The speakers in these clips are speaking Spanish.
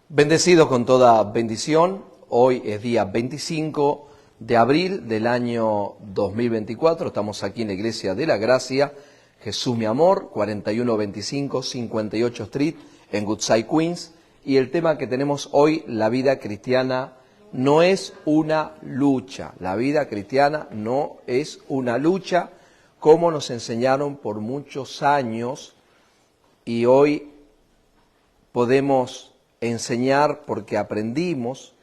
Bendecido con toda bendición, hoy es día 25 de abril del año 2024, estamos aquí en la Iglesia de la Gracia, Jesús mi amor, 4125 58 Street en Woodside, Queens, y el tema que tenemos hoy, la vida cristiana no es una lucha, la vida cristiana no es una lucha, como nos enseñaron por muchos años, y hoy podemos enseñar porque aprendimos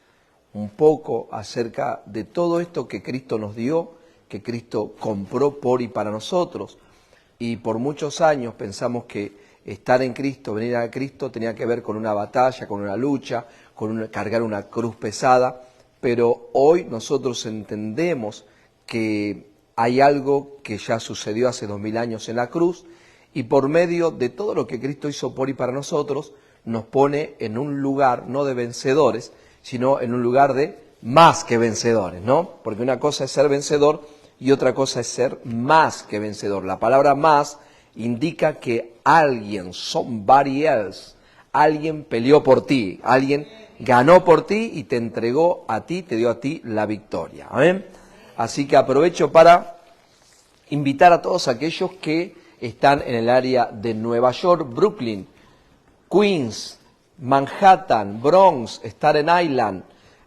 un poco acerca de todo esto que Cristo nos dio, que Cristo compró por y para nosotros. Y por muchos años pensamos que estar en Cristo, venir a Cristo, tenía que ver con una batalla, con una lucha, con cargar una cruz pesada. Pero hoy nosotros entendemos que hay algo que ya sucedió hace 2000 años en la cruz, y por medio de todo lo que Cristo hizo por y para nosotros, nos pone en un lugar no de vencedores, sino en un lugar de más que vencedores, ¿no? Porque una cosa es ser vencedor y otra cosa es ser más que vencedor. La palabra más indica que alguien, somebody else, alguien peleó por ti, alguien ganó por ti y te entregó a ti, te dio a ti la victoria. ¿Amén? Así que aprovecho para invitar a todos aquellos que están en el área de Nueva York, Brooklyn, Queens, Manhattan, Bronx, Staten Island,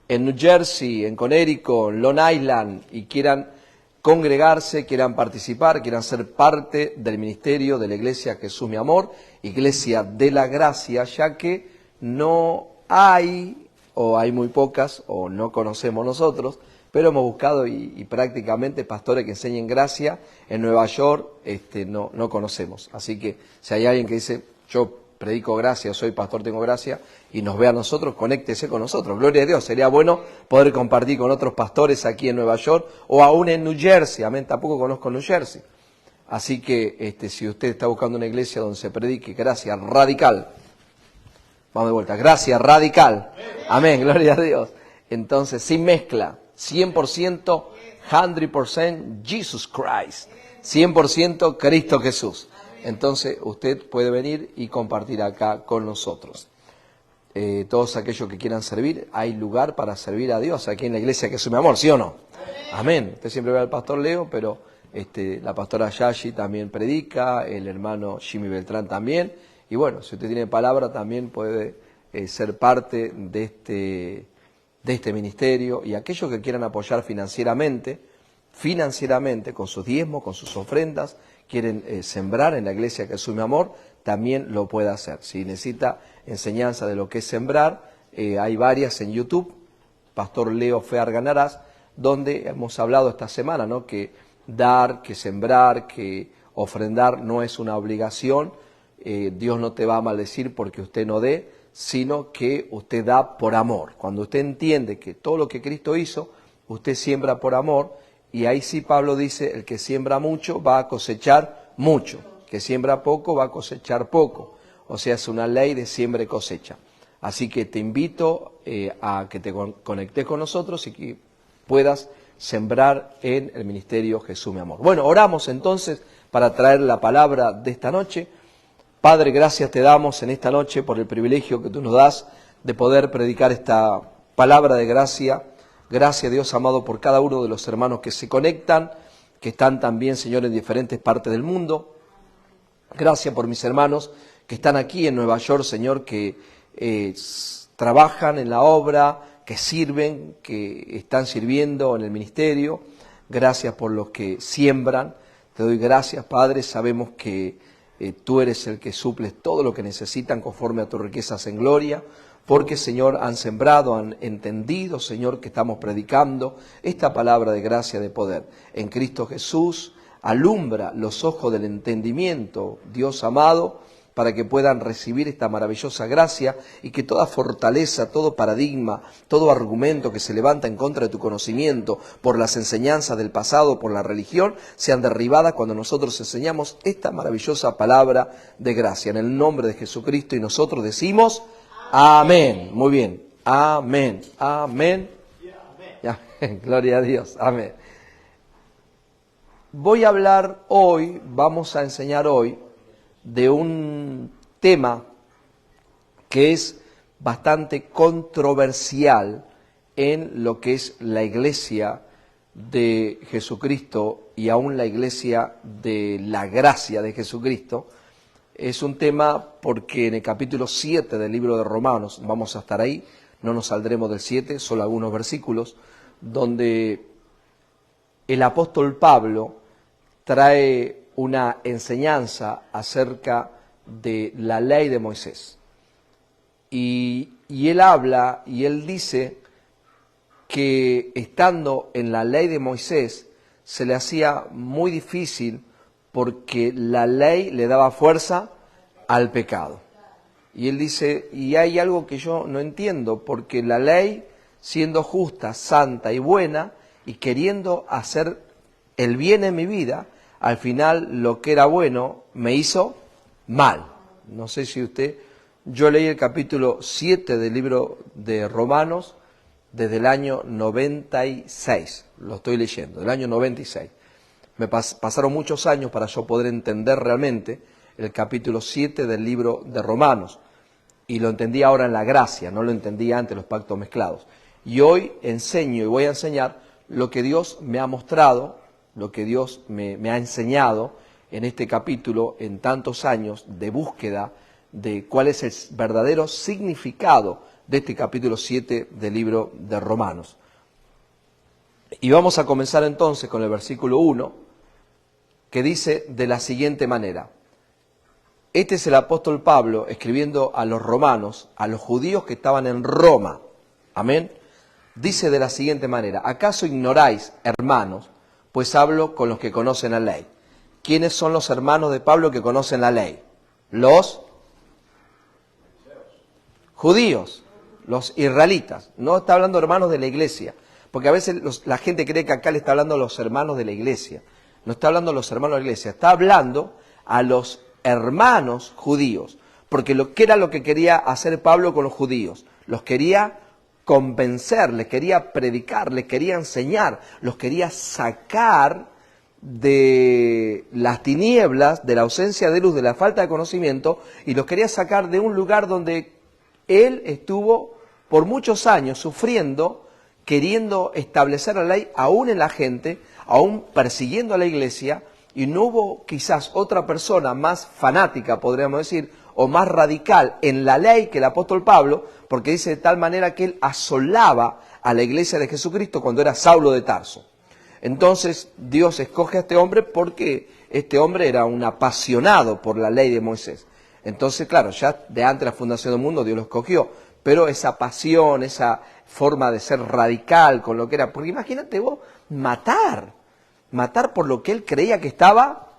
en New Jersey, en Connecticut, Long Island, y quieran congregarse, quieran participar, quieran ser parte del ministerio de la Iglesia Jesús mi amor, Iglesia de la Gracia, ya que no hay, o hay muy pocas, o no conocemos nosotros, pero hemos buscado y prácticamente pastores que enseñen gracia en Nueva York no conocemos. Así que si hay alguien que dice, yo predico gracia, soy pastor, tengo gracia, y nos ve a nosotros, conéctese con nosotros. Gloria a Dios, sería bueno poder compartir con otros pastores aquí en Nueva York o aún en New Jersey. Amén, tampoco conozco New Jersey. Así que si usted está buscando una iglesia donde se predique gracia radical, vamos de vuelta, gracia radical. Amén, gloria a Dios. Entonces, sin mezcla, 100%, 100% Jesus Christ, 100% Cristo Jesús. Entonces usted puede venir y compartir acá con nosotros. Todos aquellos que quieran servir, hay lugar para servir a Dios aquí en la Iglesia Jesús mi amor, ¿sí o no? Amén. Usted siempre ve al pastor Leo, pero la pastora Yashi también predica, el hermano Jimmy Beltrán también. Y bueno, si usted tiene palabra también puede ser parte de este ministerio. Y aquellos que quieran apoyar financieramente, con sus diezmos, con sus ofrendas, quieren sembrar en la Iglesia Jesús mi amor, también lo puede hacer. Si necesita enseñanza de lo que es sembrar, hay varias en YouTube, Pastor Leo Fear Ganarás, donde hemos hablado esta semana, ¿no? Que dar, que sembrar, que ofrendar no es una obligación. Dios no te va a maldecir porque usted no dé, sino que usted da por amor. Cuando usted entiende que todo lo que Cristo hizo, usted siembra por amor. Y ahí sí Pablo dice, el que siembra mucho va a cosechar mucho, que siembra poco va a cosechar poco. O sea, es una ley de siembra y cosecha. Así que te invito a que te conectes con nosotros y que puedas sembrar en el ministerio Jesús mi amor. Bueno, oramos entonces para traer la palabra de esta noche. Padre, gracias te damos en esta noche por el privilegio que tú nos das de poder predicar esta palabra de gracia. Gracias, Dios amado, por cada uno de los hermanos que se conectan, que están también, Señor, en diferentes partes del mundo. Gracias por mis hermanos que están aquí en Nueva York, Señor, que trabajan en la obra, que sirven, que están sirviendo en el ministerio. Gracias por los que siembran. Te doy gracias, Padre. Sabemos que tú eres el que suples todo lo que necesitan conforme a tus riquezas en gloria. Porque, Señor, han sembrado, han entendido, Señor, que estamos predicando esta palabra de gracia, de poder. En Cristo Jesús, alumbra los ojos del entendimiento, Dios amado, para que puedan recibir esta maravillosa gracia y que toda fortaleza, todo paradigma, todo argumento que se levanta en contra de tu conocimiento por las enseñanzas del pasado, por la religión, sean derribadas cuando nosotros enseñamos esta maravillosa palabra de gracia. En el nombre de Jesucristo, y nosotros decimos... Amén. Muy bien. Amén. Amén. Gloria a Dios. Amén. Voy a hablar hoy, vamos a enseñar hoy, de un tema que es bastante controversial en lo que es la iglesia de Jesucristo y aún la iglesia de la gracia de Jesucristo. Es un tema porque en el capítulo 7 del libro de Romanos, vamos a estar ahí, no nos saldremos del 7, solo algunos versículos, donde el apóstol Pablo trae una enseñanza acerca de la ley de Moisés. Y él habla y él dice que estando en la ley de Moisés se le hacía muy difícil porque la ley le daba fuerza al pecado. Y él dice, y hay algo que yo no entiendo, porque la ley, siendo justa, santa y buena, y queriendo hacer el bien en mi vida, al final lo que era bueno me hizo mal. No sé si yo leí el capítulo 7 del libro de Romanos desde el año 96, lo estoy leyendo, del año 96. Me pasaron muchos años para yo poder entender realmente el capítulo 7 del libro de Romanos. Y lo entendí ahora en la gracia, no lo entendía antes los pactos mezclados. Y hoy enseño y voy a enseñar lo que Dios me ha mostrado, lo que Dios me ha enseñado en este capítulo, en tantos años de búsqueda de cuál es el verdadero significado de este capítulo 7 del libro de Romanos. Y vamos a comenzar entonces con el versículo 1, que dice de la siguiente manera. Este es el apóstol Pablo escribiendo a los romanos, a los judíos que estaban en Roma. Amén. Dice de la siguiente manera, ¿acaso ignoráis, hermanos, pues hablo con los que conocen la ley? ¿Quiénes son los hermanos de Pablo que conocen la ley? Los judíos, los israelitas. No está hablando hermanos de la iglesia, porque a veces la gente cree que acá le está hablando a los hermanos de la iglesia. No está hablando a los hermanos de la iglesia, está hablando a los hermanos judíos, porque ¿qué era lo que quería hacer Pablo con los judíos? Los quería convencer, les quería predicar, les quería enseñar, los quería sacar de las tinieblas, de la ausencia de luz, de la falta de conocimiento, y los quería sacar de un lugar donde él estuvo por muchos años sufriendo, queriendo establecer la ley aún en la gente, aún persiguiendo a la iglesia, y no hubo quizás otra persona más fanática, podríamos decir, o más radical en la ley que el apóstol Pablo, porque dice de tal manera que él asolaba a la iglesia de Jesucristo cuando era Saulo de Tarso. Entonces Dios escoge a este hombre porque este hombre era un apasionado por la ley de Moisés. Entonces, claro, ya de antes de la fundación del mundo Dios lo escogió, pero esa pasión, esa forma de ser radical con lo que era, porque imagínate vos, matar por lo que él creía que estaba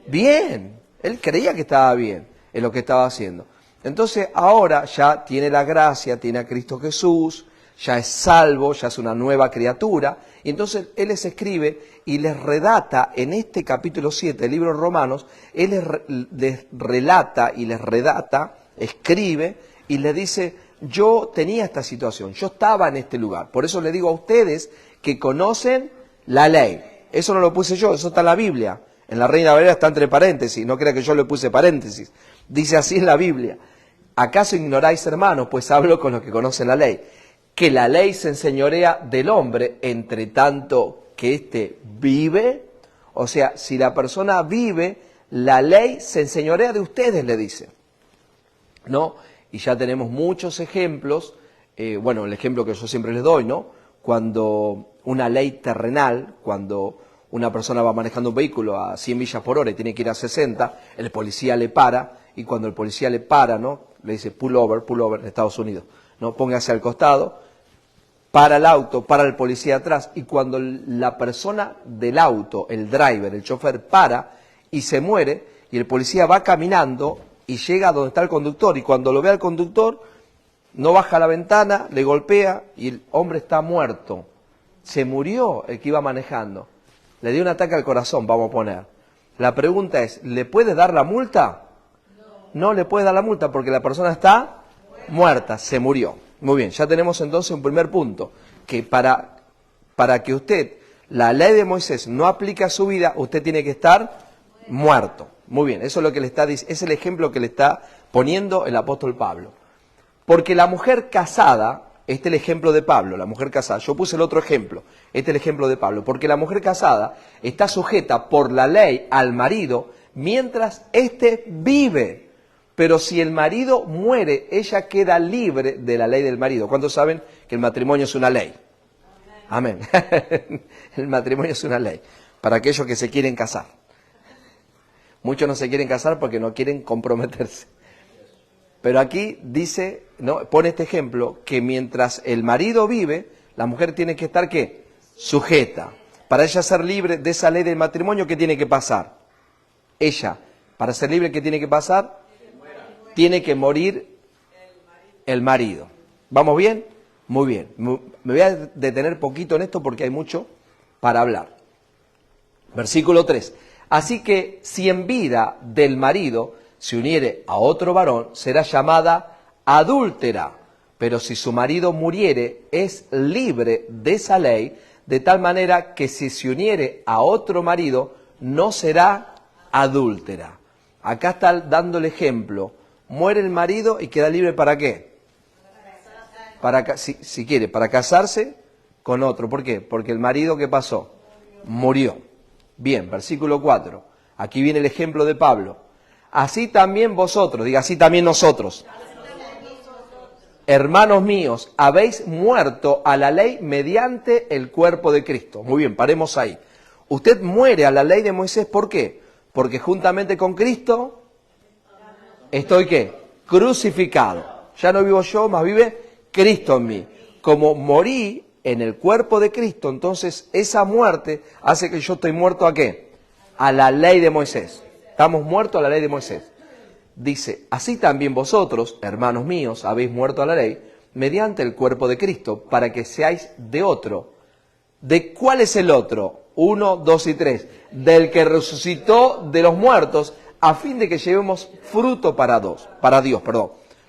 bien, él creía que estaba bien en lo que estaba haciendo. Entonces ahora ya tiene la gracia, tiene a Cristo Jesús, ya es salvo, ya es una nueva criatura, y entonces él les escribe y les redata en este capítulo 7 del libro de Romanos, él les relata y les redata, escribe y les dice, yo tenía esta situación, yo estaba en este lugar, por eso le digo a ustedes que conocen la ley. Eso no lo puse yo, eso está en la Biblia. En la Reina Valera está entre paréntesis, no crea que yo le puse paréntesis. Dice así en la Biblia. ¿Acaso ignoráis, hermanos? Pues hablo con los que conocen la ley. Que la ley se enseñorea del hombre, entre tanto que éste vive. O sea, si la persona vive, la ley se enseñorea de ustedes, le dice. ¿No? Y ya tenemos muchos ejemplos. Bueno, el ejemplo que yo siempre les doy, ¿no? Cuando una ley terrenal, cuando una persona va manejando un vehículo a 100 millas por hora y tiene que ir a 60, el policía le para, y cuando el policía le para, ¿no? Le dice pull over en Estados Unidos, ¿no? Póngase al costado, para el auto, para el policía atrás, y cuando la persona del auto, el driver, el chofer, para y se muere, y el policía va caminando y llega a donde está el conductor, y cuando lo ve al conductor, no baja la ventana, le golpea y el hombre está muerto. Se murió el que iba manejando. Le dio un ataque al corazón, vamos a poner. La pregunta es, ¿le puede dar la multa? No le puede dar la multa porque la persona está muerta, se murió. Muy bien, ya tenemos entonces un primer punto, que para que usted, la ley de Moisés no aplique a su vida, usted tiene que estar muerto. Muy bien, eso es lo que le está diciendo, es el ejemplo que le está poniendo el apóstol Pablo. Porque la mujer casada, este es el ejemplo de Pablo, la mujer casada, yo puse el otro ejemplo, este es el ejemplo de Pablo, porque la mujer casada está sujeta por la ley al marido mientras éste vive. Pero si el marido muere, ella queda libre de la ley del marido. ¿Cuántos saben que el matrimonio es una ley? Amén. El matrimonio es una ley para aquellos que se quieren casar. Muchos no se quieren casar porque no quieren comprometerse. Pero aquí dice, ¿no? Pone este ejemplo, que mientras el marido vive, la mujer tiene que estar, ¿qué? Sujeta. Para ella ser libre de esa ley del matrimonio, ¿qué tiene que pasar? Ella, para ser libre, ¿qué tiene que pasar? Tiene que morir el marido. ¿Vamos bien? Muy bien. Me voy a detener poquito en esto porque hay mucho para hablar. Versículo 3. Así que si en vida del marido se uniere a otro varón, será llamada adúltera. Pero si su marido muriere, es libre de esa ley, de tal manera que si se uniere a otro marido, no será adúltera. Acá está dando el ejemplo. Muere el marido y queda libre ¿para qué? Si quiere, para casarse con otro. ¿Por qué? Porque el marido, ¿qué pasó? Murió. Bien, versículo 4. Aquí viene el ejemplo de Pablo. Así también vosotros, diga así también nosotros. Hermanos míos, habéis muerto a la ley mediante el cuerpo de Cristo. Muy bien, paremos ahí. Usted muere a la ley de Moisés, ¿por qué? Porque juntamente con Cristo estoy, ¿qué? Crucificado. Ya no vivo yo, más vive Cristo en mí. Como morí en el cuerpo de Cristo, entonces esa muerte hace que yo estoy muerto ¿a qué? A la ley de Moisés. Estamos muertos a la ley de Moisés. Dice, así también vosotros, hermanos míos, habéis muerto a la ley mediante el cuerpo de Cristo, para que seáis de otro. ¿De cuál es el otro? 1, 2 y 3. Del que resucitó de los muertos, a fin de que llevemos fruto para Dios.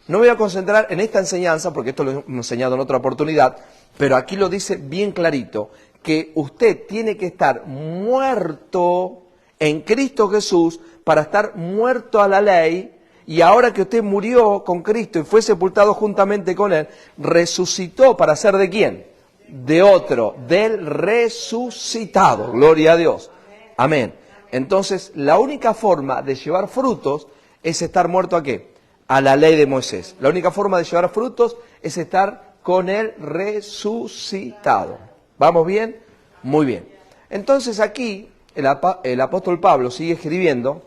No me voy a concentrar en esta enseñanza, porque esto lo he enseñado en otra oportunidad, pero aquí lo dice bien clarito, que usted tiene que estar muerto en Cristo Jesús para estar muerto a la ley, y ahora que usted murió con Cristo y fue sepultado juntamente con Él, resucitó para ser ¿de quién? De otro, del resucitado. Gloria a Dios. Amén. Entonces, la única forma de llevar frutos es estar muerto ¿a qué? A la ley de Moisés. La única forma de llevar frutos es estar con el resucitado. ¿Vamos bien? Muy bien. Entonces aquí el apóstol Pablo sigue escribiendo,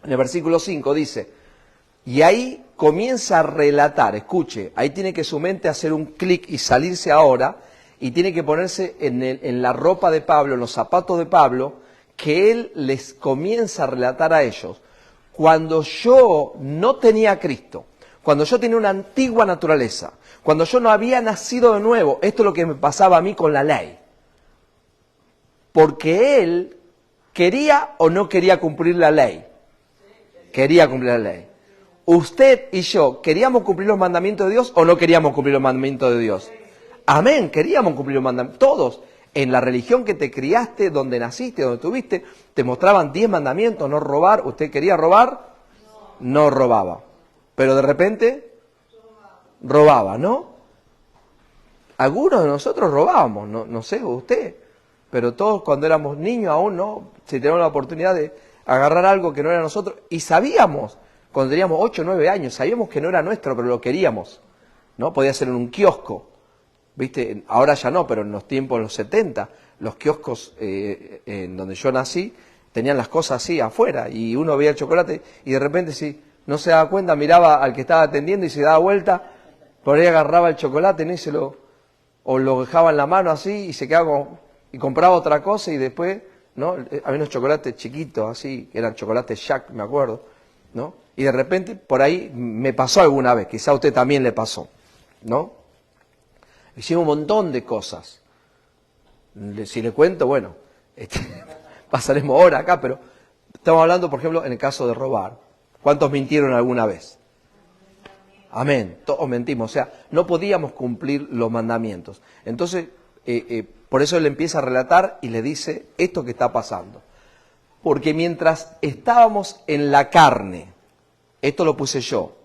en el versículo 5 dice, y ahí comienza a relatar, escuche, ahí tiene que su mente hacer un clic y salirse ahora, y tiene que ponerse en la ropa de Pablo, en los zapatos de Pablo, que él les comienza a relatar a ellos. Cuando yo no tenía a Cristo, cuando yo tenía una antigua naturaleza, cuando yo no había nacido de nuevo, esto es lo que me pasaba a mí con la ley. Porque él quería o no quería cumplir la ley. Quería cumplir la ley. Usted y yo, ¿queríamos cumplir los mandamientos de Dios o no queríamos cumplir los mandamientos de Dios? Amén, queríamos cumplir los mandamientos. Todos, en la religión que te criaste, donde naciste, donde estuviste, te mostraban 10 mandamientos, no robar. ¿Usted quería robar? No robaba. Pero de repente, robaba, ¿no? Algunos de nosotros robábamos, no sé usted, pero todos cuando éramos niños aún no, si teníamos la oportunidad de agarrar algo que no era nosotros, y sabíamos, cuando teníamos 8 o 9 años, sabíamos que no era nuestro, pero lo queríamos, ¿no? Podía ser en un kiosco, ¿viste? Ahora ya no, pero en los tiempos de los 70, los kioscos en donde yo nací, tenían las cosas así afuera, y uno veía el chocolate, y de repente si no se daba cuenta, miraba al que estaba atendiendo y se daba vuelta, por ahí agarraba el chocolate, ¿no? O lo dejaba en la mano así, y se quedaba y compraba otra cosa, y después, ¿no? Había unos chocolates chiquitos así, que eran chocolates Jack, me acuerdo, ¿no? Y de repente, por ahí me pasó alguna vez, quizá a usted también le pasó, ¿no? Hicimos un montón de cosas. Si le cuento, bueno, pasaremos horas acá, pero estamos hablando, por ejemplo, en el caso de robar. ¿Cuántos mintieron alguna vez? Amén, todos mentimos, o sea, no podíamos cumplir los mandamientos. Entonces, por eso él empieza a relatar y le dice esto que está pasando. Porque mientras estábamos en la carne, esto lo puse yo,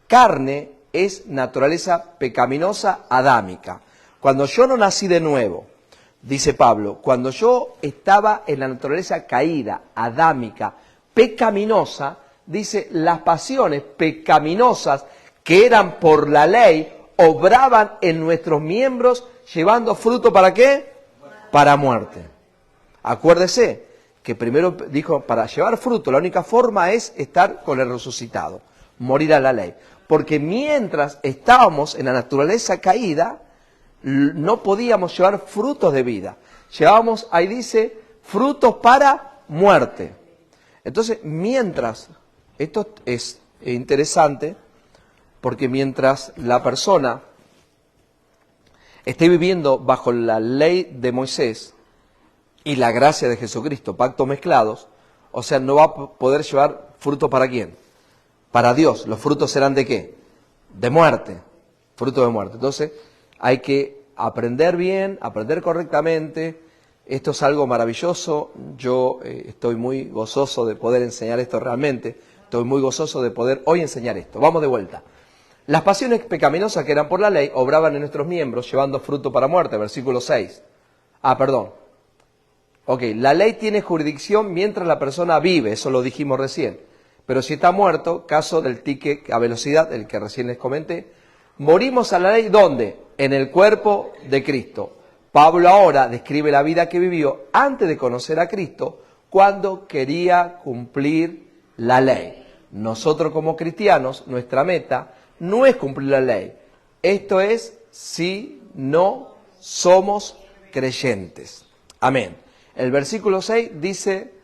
carne es naturaleza pecaminosa adámica. Cuando yo no nací de nuevo, dice Pablo, cuando yo estaba en la naturaleza caída, adámica, pecaminosa, dice, las pasiones pecaminosas que eran por la ley, obraban en nuestros miembros, llevando fruto, ¿para qué? Para muerte. Acuérdese que primero dijo, para llevar fruto, la única forma es estar con el resucitado, morir a la ley. Porque mientras estábamos en la naturaleza caída, no podíamos llevar frutos de vida. Llevábamos, ahí dice, frutos para muerte. Entonces, mientras, esto es interesante, porque mientras la persona esté viviendo bajo la ley de Moisés y la gracia de Jesucristo, pactos mezclados, o sea, no va a poder llevar fruto ¿para quién? Para Dios. Los frutos serán ¿de qué? De muerte. Fruto de muerte. Entonces, hay que aprender bien, aprender correctamente. Esto es algo maravilloso. Yo estoy muy gozoso de poder enseñar esto realmente. Estoy muy gozoso de poder hoy enseñar esto. Vamos de vuelta. Las pasiones pecaminosas que eran por la ley obraban en nuestros miembros llevando fruto para muerte. Versículo 6. Ok, la ley tiene jurisdicción mientras la persona vive. Eso lo dijimos recién. Pero si está muerto, caso del ticket a velocidad, el que recién les comenté, morimos a la ley, ¿dónde? En el cuerpo de Cristo. Pablo ahora describe la vida que vivió antes de conocer a Cristo, cuando quería cumplir la ley. Nosotros como cristianos, nuestra meta no es cumplir la ley. Esto es si no somos creyentes. Amén. El versículo 6 dice,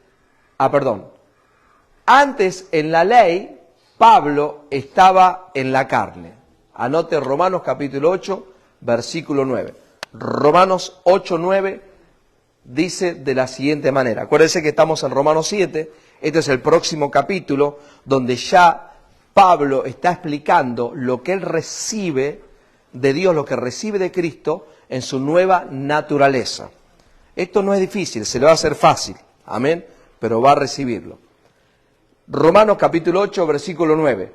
antes en la ley, Pablo estaba en la carne. Anote Romanos capítulo 8, versículo 9. Romanos 8, 9 dice de la siguiente manera. Acuérdense que estamos en Romanos 7, este es el próximo capítulo, donde ya Pablo está explicando lo que él recibe de Dios, lo que recibe de Cristo en su nueva naturaleza. Esto no es difícil, se le va a hacer fácil, amén, pero va a recibirlo. Romanos capítulo 8, versículo 9.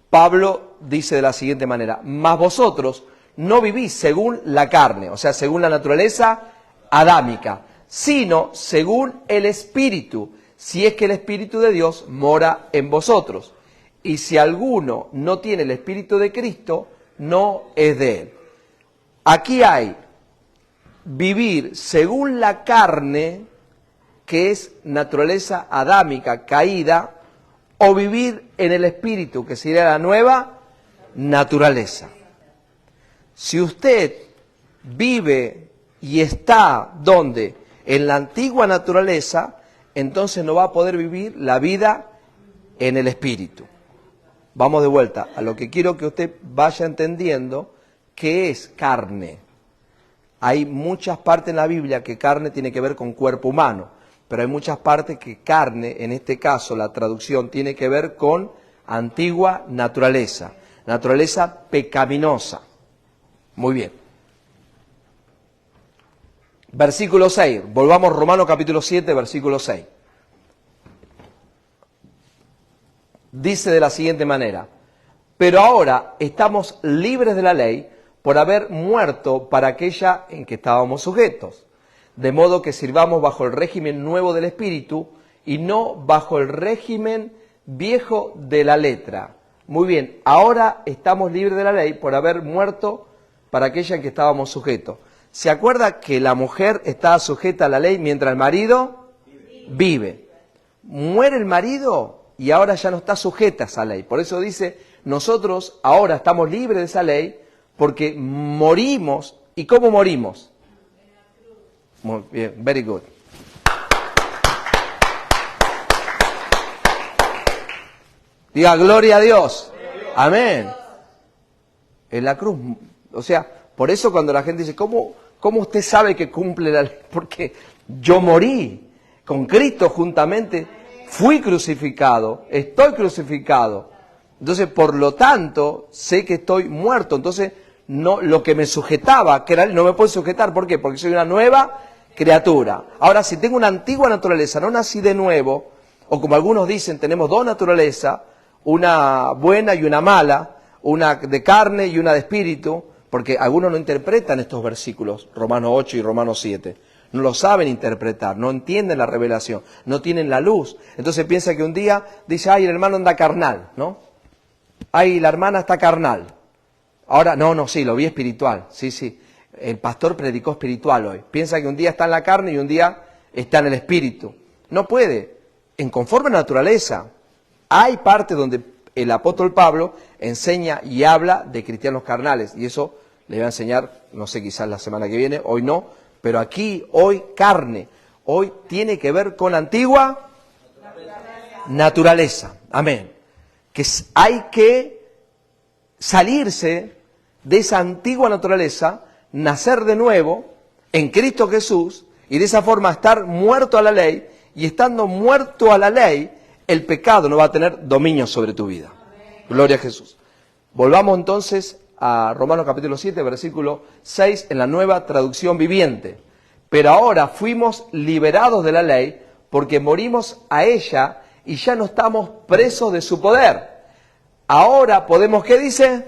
Pablo dice de la siguiente manera, mas vosotros no vivís según la carne, o sea, según la naturaleza adámica, sino según el Espíritu, si es que el Espíritu de Dios mora en vosotros. Y si alguno no tiene el Espíritu de Cristo, no es de él. Aquí hay vivir según la carne, que es naturaleza adámica, caída, o vivir en el Espíritu, que sería la nueva naturaleza. Si usted vive y está, ¿dónde? En la antigua naturaleza, entonces no va a poder vivir la vida en el Espíritu. Vamos de vuelta a lo que quiero que usted vaya entendiendo, que es carne. Hay muchas partes en la Biblia que carne tiene que ver con cuerpo humano, pero hay muchas partes que carne, en este caso la traducción, tiene que ver con antigua naturaleza, naturaleza pecaminosa. Muy bien. Versículo 6, volvamos a Romanos capítulo 7, versículo 6. Dice de la siguiente manera, pero ahora estamos libres de la ley por haber muerto para aquella en que estábamos sujetos, de modo que sirvamos bajo el régimen nuevo del Espíritu y no bajo el régimen viejo de la letra. Muy bien, ahora estamos libres de la ley por haber muerto para aquella en que estábamos sujetos. ¿Se acuerda que la mujer estaba sujeta a la ley mientras el marido vive? Muere el marido y ahora ya no está sujeta a esa ley. Por eso dice, nosotros ahora estamos libres de esa ley porque morimos. ¿Y cómo morimos? Muy bien, very good. Diga, gloria a Dios. Amén. En la cruz. O sea, por eso cuando la gente dice, ¿cómo usted sabe que cumple la ley? Porque yo morí con Cristo juntamente, fui crucificado, estoy crucificado. Entonces, por lo tanto, sé que estoy muerto. Entonces, no, lo que me sujetaba, que era, no me puede sujetar. ¿Por qué? Porque soy una nueva criatura. Ahora, si tengo una antigua naturaleza, no nací de nuevo, o como algunos dicen, tenemos dos naturalezas, una buena y una mala, una de carne y una de espíritu, porque algunos no interpretan estos versículos, Romanos 8 y Romanos 7. No lo saben interpretar, no entienden la revelación, no tienen la luz. Entonces piensa que un día dice, ay, el hermano anda carnal, ¿no? Ay, la hermana está carnal. Ahora, no, sí, lo vi espiritual, sí. El pastor predicó espiritual hoy. Piensa que un día está en la carne y un día está en el espíritu. No puede, en conforme a la naturaleza. Hay partes donde el apóstol Pablo enseña y habla de cristianos carnales, y eso le voy a enseñar, no sé, quizás la semana que viene, hoy no, pero aquí, hoy, carne, hoy tiene que ver con la antigua naturaleza. Amén. Que hay que salirse de esa antigua naturaleza, nacer de nuevo en Cristo Jesús, y de esa forma estar muerto a la ley, y estando muerto a la ley, el pecado no va a tener dominio sobre tu vida. Amén. Gloria a Jesús. Volvamos entonces a Romanos capítulo 7, versículo 6, en la Nueva Traducción Viviente. Pero ahora fuimos liberados de la ley porque morimos a ella y ya no estamos presos de su poder. Ahora podemos, ¿qué dice?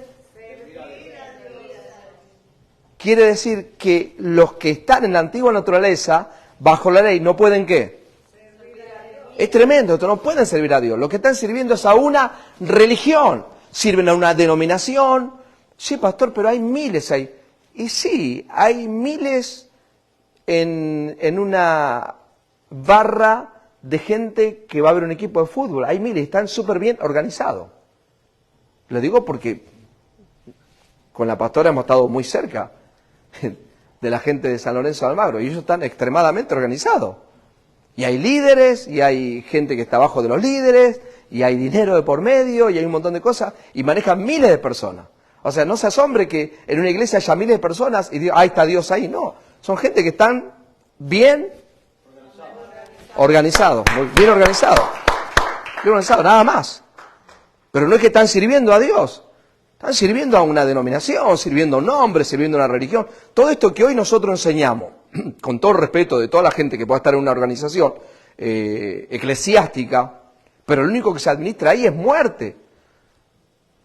Quiere decir que los que están en la antigua naturaleza, bajo la ley, no pueden ¿qué? Es tremendo, no pueden servir a Dios. Lo que están sirviendo es a una religión. Sirven a una denominación. Sí, pastor, pero hay miles ahí. Y sí, hay miles en una barra de gente que va a ver un equipo de fútbol. Hay miles, están súper bien organizados. Lo digo porque con la pastora hemos estado muy cerca de la gente de San Lorenzo de Almagro. Y ellos están extremadamente organizados. Y hay líderes, y hay gente que está abajo de los líderes, y hay dinero de por medio, y hay un montón de cosas, y manejan miles de personas. O sea, no se asombre que en una iglesia haya miles de personas y diga, ahí está Dios ahí. No, son gente que están bien organizados, bien organizados, nada más. Pero no es que están sirviendo a Dios, están sirviendo a una denominación, sirviendo a un hombre, sirviendo a una religión. Todo esto que hoy nosotros enseñamos, con todo el respeto de toda la gente que pueda estar en una organización eclesiástica, pero lo único que se administra ahí es muerte.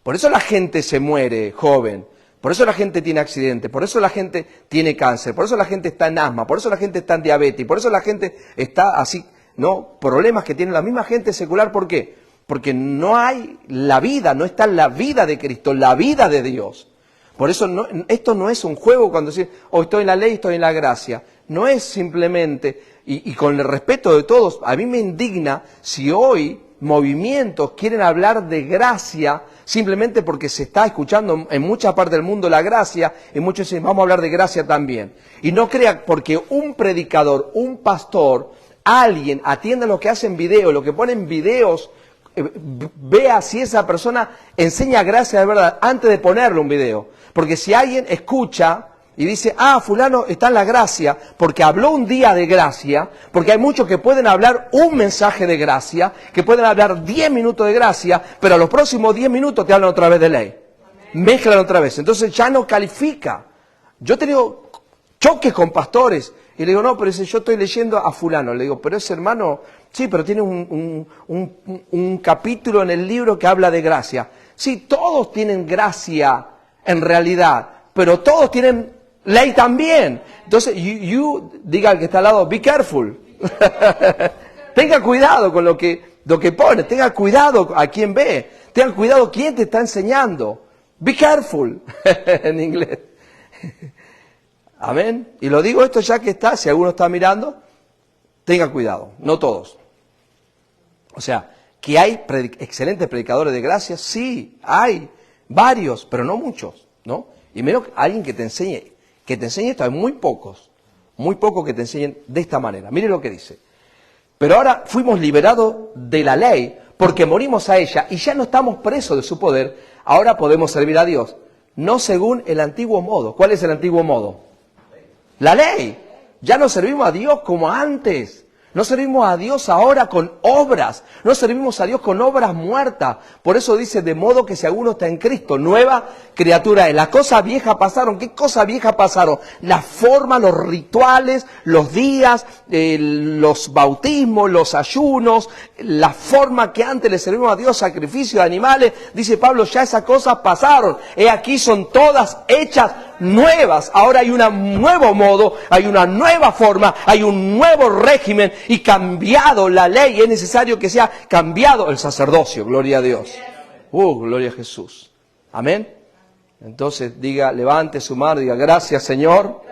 Por eso la gente se muere joven, por eso la gente tiene accidentes, por eso la gente tiene cáncer, por eso la gente está en asma, por eso la gente está en diabetes, por eso la gente está así, ¿no? Problemas que tiene la misma gente secular, ¿por qué? Porque no hay la vida, no está la vida de Cristo, la vida de Dios. Por eso esto no es un juego cuando decís, estoy en la ley, estoy en la gracia. No es simplemente, y con el respeto de todos, a mí me indigna si hoy movimientos quieren hablar de gracia simplemente porque se está escuchando en muchas partes del mundo la gracia, y muchos dicen, vamos a hablar de gracia también. Y no crean, porque un predicador, un pastor, alguien atienda lo que hacen videos, lo que ponen videos, vea si esa persona enseña gracia de verdad antes de ponerle un video. Porque si alguien escucha y dice, fulano está en la gracia, porque habló un día de gracia, porque hay muchos que pueden hablar un mensaje de gracia, que pueden hablar 10 minutos de gracia, pero a los próximos 10 minutos te hablan otra vez de ley. Mezclan otra vez. Entonces ya no califica. Yo he tenido choques con pastores y le digo, no, pero yo estoy leyendo a fulano. Le digo, pero ese hermano, sí, pero tiene un capítulo en el libro que habla de gracia. Sí, todos tienen gracia en realidad, pero todos tienen ley también. Entonces, diga al que está al lado, be careful. Tenga cuidado con lo que pone, tenga cuidado a quién ve, tenga cuidado quién te está enseñando. Be careful, en inglés. Amén. Y lo digo esto ya que está, si alguno está mirando, tenga cuidado, no todos. O sea, que hay excelentes predicadores de gracia, sí, hay varios, pero no muchos, ¿no? Y menos alguien que te enseñe esto, hay muy pocos que te enseñen de esta manera. Mire lo que dice. Pero ahora fuimos liberados de la ley porque morimos a ella y ya no estamos presos de su poder, ahora podemos servir a Dios, no según el antiguo modo. ¿Cuál es el antiguo modo? La ley. Ya no servimos a Dios como antes. No servimos a Dios ahora con obras, no servimos a Dios con obras muertas. Por eso dice, de modo que si alguno está en Cristo, nueva criatura es. Las cosas viejas pasaron. ¿Qué cosas viejas pasaron? La forma, los rituales, los días, los bautismos, los ayunos, la forma que antes le servimos a Dios, sacrificio de animales. Dice Pablo, ya esas cosas pasaron. Aquí son todas hechas nuevas. Ahora hay un nuevo modo, hay una nueva forma, hay un nuevo régimen y cambiado la ley. Es necesario que sea cambiado el sacerdocio. Gloria a Dios. Gloria a Jesús. Amén. Entonces diga, levante su mano, diga, gracias Señor,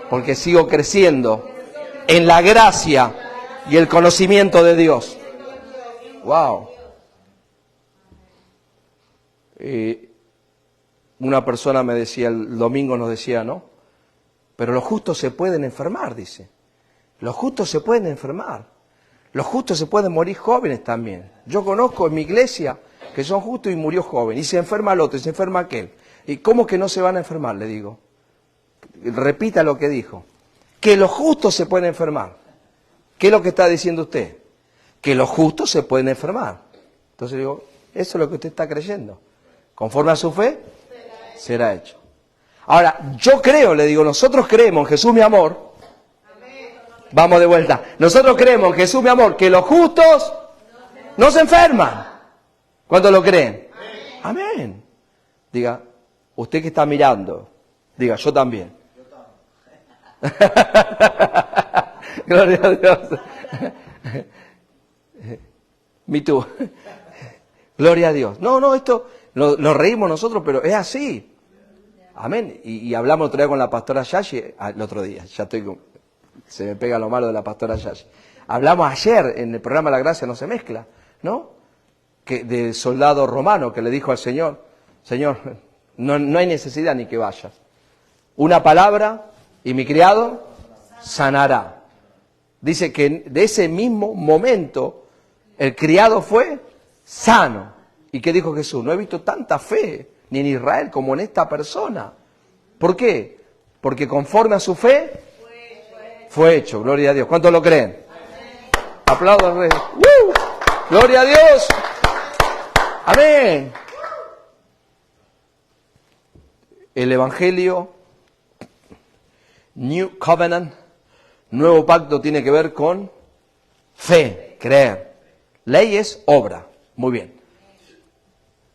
porque sigo creciendo en la gracia y el conocimiento de Dios. Wow. Una persona me decía, el domingo nos decía, ¿no? Pero los justos se pueden enfermar, dice. Los justos se pueden enfermar. Los justos se pueden morir jóvenes también. Yo conozco en mi iglesia que son justos y murió joven. Y se enferma el otro, y se enferma aquel. ¿Y cómo que no se van a enfermar? Le digo. Repita lo que dijo. Que los justos se pueden enfermar. ¿Qué es lo que está diciendo usted? Que los justos se pueden enfermar. Entonces digo, eso es lo que usted está creyendo. Conforme a su fe, será hecho. Ahora, yo creo, le digo, nosotros creemos en Jesús mi amor. Vamos de vuelta. Nosotros creemos en Jesús mi amor, que los justos no se enferman. ¿Cuántos lo creen? Amén. Diga, usted que está mirando, diga, yo también. Gloria a Dios. Me too. Gloria a Dios. No, esto nos reímos nosotros, pero es así. Amén. Y hablamos otro día con la pastora Yashi, el otro día, se me pega lo malo de la pastora Yashi. Hablamos ayer en el programa La Gracia no se mezcla, ¿no? Del soldado romano que le dijo al Señor, Señor, no hay necesidad ni que vayas. Una palabra y mi criado sanará. Dice que de ese mismo momento el criado fue sano. ¿Y qué dijo Jesús? No he visto tanta fe ni en Israel como en esta persona. ¿Por qué? Porque conforme a su fe fue hecho. Gloria a Dios. ¿Cuántos lo creen? Aplausos al Rey. ¡Gloria a Dios! Amén. El Evangelio, New Covenant, nuevo pacto, tiene que ver con fe, creer. Ley es obra. Muy bien.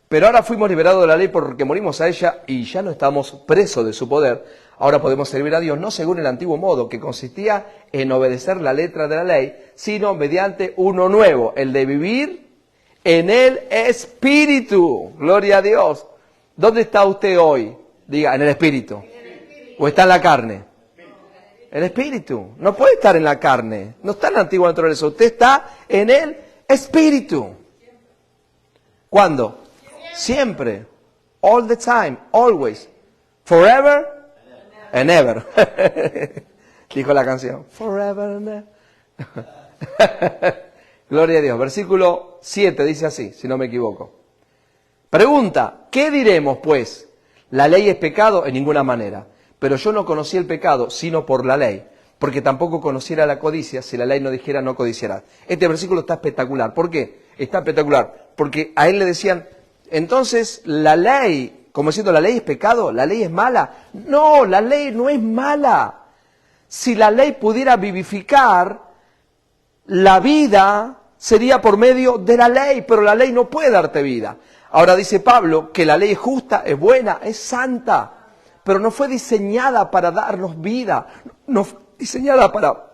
Pero ahora fuimos liberados de la ley porque morimos a ella y ya no estamos presos de su poder. Ahora podemos servir a Dios no según el antiguo modo, que consistía en obedecer la letra de la ley, sino mediante uno nuevo, el de vivir en el Espíritu. Gloria a Dios. ¿Dónde está usted hoy? Diga, en el Espíritu. ¿O está en la carne? El Espíritu. No puede estar en la carne. No está en la antigua naturaleza. Usted está en el Espíritu. ¿Cuándo? Siempre. All the time. Always. Forever and ever. Dijo la canción. Forever and ever. Gloria a Dios. Versículo 7 dice así, si no me equivoco. Pregunta, ¿qué diremos pues? ¿La ley es pecado? En ninguna manera. Pero yo no conocí el pecado, sino por la ley. Porque tampoco conociera la codicia, si la ley no dijera no codiciarás. Este versículo está espectacular. ¿Por qué? Está espectacular. Porque a él le decían, entonces la ley, como diciendo, ¿la ley es pecado? ¿La ley es mala? No, la ley no es mala. Si la ley pudiera vivificar, la vida sería por medio de la ley, pero la ley no puede darte vida. Ahora dice Pablo que la ley es justa, es buena, es santa, pero no fue diseñada para darnos vida, no fue diseñada para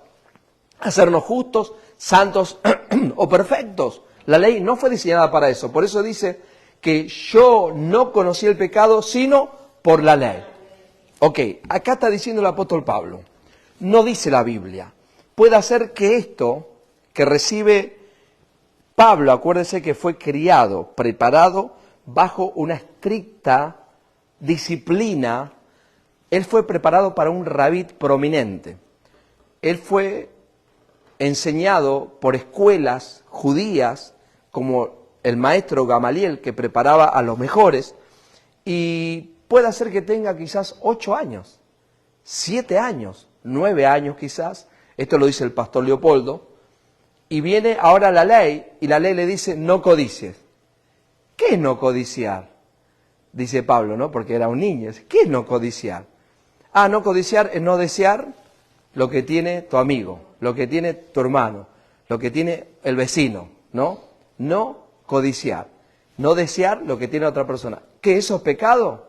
hacernos justos, santos o perfectos. La ley no fue diseñada para eso. Por eso dice que yo no conocí el pecado sino por la ley. Ok, acá está diciendo el apóstol Pablo. No dice la Biblia. Puede ser que esto que recibe Pablo, acuérdese que fue criado, preparado bajo una estricta disciplina. Él fue preparado para un rabí prominente. Él fue enseñado por escuelas judías como el maestro Gamaliel, que preparaba a los mejores, y puede ser que tenga quizás 8 años, 7 años, 9 años quizás. Esto lo dice el pastor Leopoldo, Y viene ahora la ley, y la ley le dice, no codicies. ¿Qué es no codiciar? Dice Pablo, ¿no? Porque era un niño. ¿Qué es no codiciar? Ah, no codiciar es no desear lo que tiene tu amigo, lo que tiene tu hermano, lo que tiene el vecino, ¿no? No codiciar, no desear lo que tiene otra persona. ¿Qué, eso es pecado?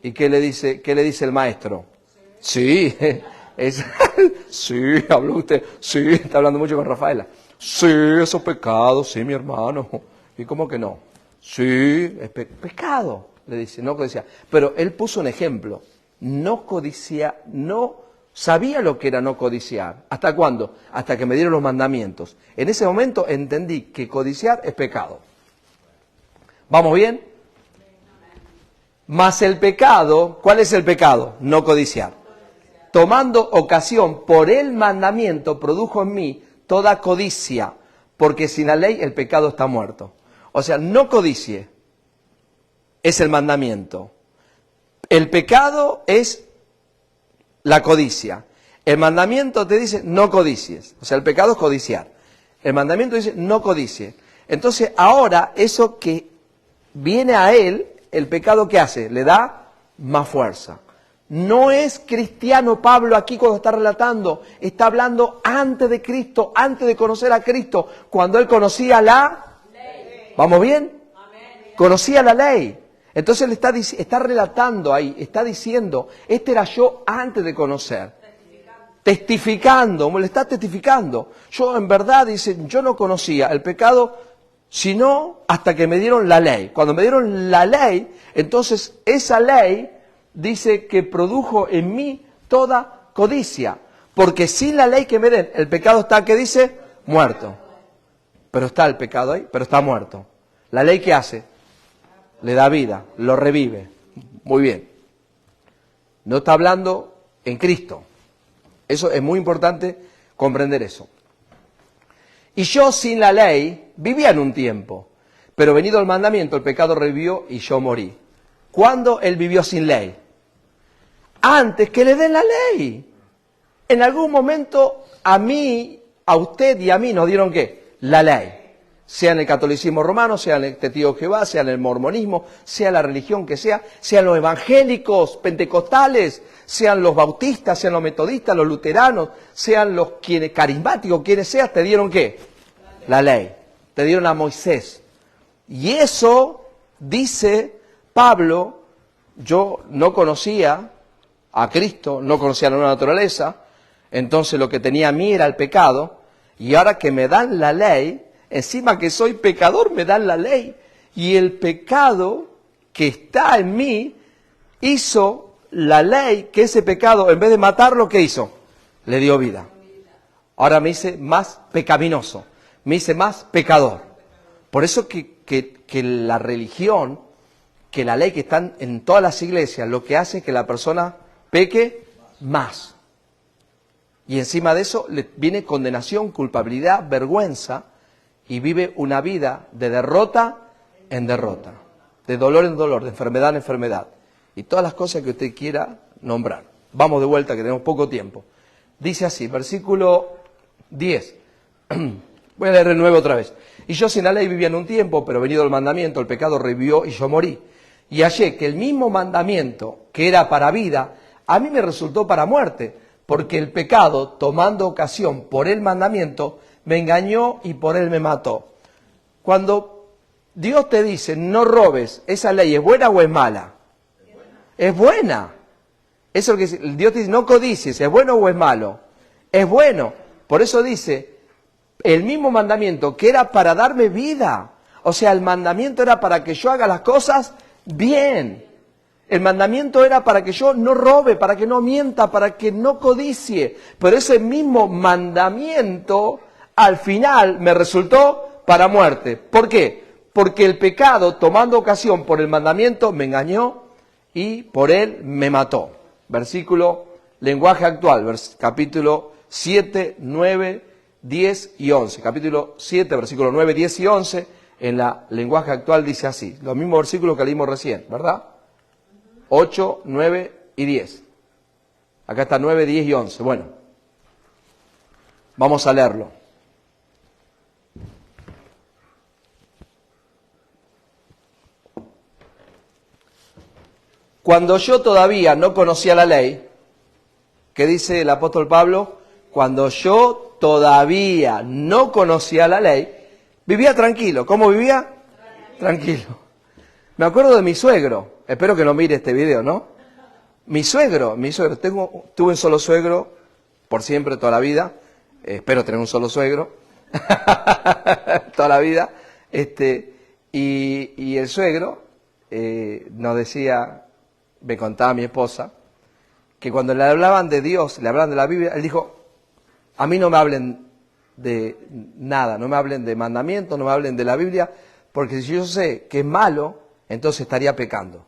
¿Y qué le dice el maestro? Sí, sí, habló usted, sí, está hablando mucho con Rafaela. Sí, eso es pecado, sí, mi hermano. ¿Y cómo que no? Sí, es pecado, le dice, no codiciar. Pero él puso un ejemplo, no codiciar, no sabía lo que era no codiciar. ¿Hasta cuándo? Hasta que me dieron los mandamientos. En ese momento entendí que codiciar es pecado. ¿Vamos bien? Mas el pecado, ¿cuál es el pecado? No codiciar. Tomando ocasión por el mandamiento, produjo en mí toda codicia, porque sin la ley el pecado está muerto. O sea, no codicie, es el mandamiento. El pecado es la codicia. El mandamiento te dice no codicies. O sea, el pecado es codiciar. El mandamiento dice no codicies. Entonces, ahora eso que viene a él, el pecado que hace, le da más fuerza. No es cristiano Pablo aquí cuando está relatando, está hablando antes de Cristo, antes de conocer a Cristo, cuando él conocía la ley. ¿Vamos bien? Conocía la ley. Entonces él está relatando ahí, está diciendo, este era yo antes de conocer. Testificando, le está testificando. Yo en verdad, dice, yo no conocía el pecado, sino hasta que me dieron la ley. Cuando me dieron la ley, entonces esa ley dice que produjo en mí toda codicia. Porque sin la ley que me den, el pecado está, ¿qué dice? Muerto. Pero está el pecado ahí, pero está muerto. ¿La ley qué hace? Le da vida, lo revive. Muy bien. No está hablando en Cristo. Eso es muy importante comprender eso. Y yo sin la ley vivía en un tiempo, pero venido el mandamiento, el pecado revivió y yo morí. ¿Cuándo él vivió sin ley? Antes que le den la ley. En algún momento a mí, a usted y a mí nos dieron ¿qué? La ley. Sea en el catolicismo romano, sea en el testigo de Jehová, sea en el mormonismo, sea la religión que sea, sean los evangélicos, pentecostales, sean los bautistas, sean los metodistas, los luteranos, sean los quienes carismáticos, quienes sean, te dieron ¿qué? La ley. Te dieron a Moisés. Y eso, dice Pablo, yo no conocía a Cristo, no conocía la nueva naturaleza, entonces lo que tenía a mí era el pecado, y ahora que me dan la ley, encima que soy pecador, me dan la ley. Y el pecado que está en mí hizo la ley que ese pecado, en vez de matarlo, ¿qué hizo? Le dio vida. Ahora me hice más pecaminoso, me hice más pecador. Por eso que la religión, que la ley que están en todas las iglesias, lo que hace es que la persona peque más. Y encima de eso le viene condenación, culpabilidad, vergüenza, y vive una vida de derrota en derrota, de dolor en dolor, de enfermedad en enfermedad, y todas las cosas que usted quiera nombrar. Vamos de vuelta, que tenemos poco tiempo. Dice así, versículo 10. Voy a leer de nuevo otra vez. Y yo sin la ley vivía en un tiempo, pero venido el mandamiento, el pecado revivió y yo morí. Y hallé que el mismo mandamiento que era para vida, a mí me resultó para muerte, porque el pecado, tomando ocasión por el mandamiento, me engañó y por él me mató. Cuando Dios te dice, no robes, ¿esa ley es buena o es mala? Es buena. Eso es lo que Dios te dice, no codicies, ¿es bueno o es malo? Es bueno. Por eso dice, el mismo mandamiento que era para darme vida. O sea, el mandamiento era para que yo haga las cosas bien. El mandamiento era para que yo no robe, para que no mienta, para que no codicie. Pero ese mismo mandamiento al final me resultó para muerte. ¿Por qué? Porque el pecado, tomando ocasión por el mandamiento, me engañó y por él me mató. Versículo, lenguaje actual, capítulo 7, 9, 10 y 11. Capítulo 7, versículo 9, 10 y 11, en la lenguaje actual dice así. Los mismos versículos que leímos recién, ¿verdad? 8, 9 y 10. Acá está 9, 10 y 11. Bueno, vamos a leerlo. Cuando yo todavía no conocía la ley, ¿qué dice el apóstol Pablo? Cuando yo todavía no conocía la ley, vivía tranquilo. ¿Cómo vivía? Tranquilo. Me acuerdo de mi suegro. Espero que no mire este video, ¿no? Mi suegro. Tuve un solo suegro por siempre, toda la vida. Espero tener un solo suegro. Toda la vida. Y el suegro nos decía, me contaba mi esposa, que cuando le hablaban de Dios, le hablaban de la Biblia, él dijo, a mí no me hablen de nada, no me hablen de mandamientos, no me hablen de la Biblia, porque si yo sé que es malo, entonces estaría pecando.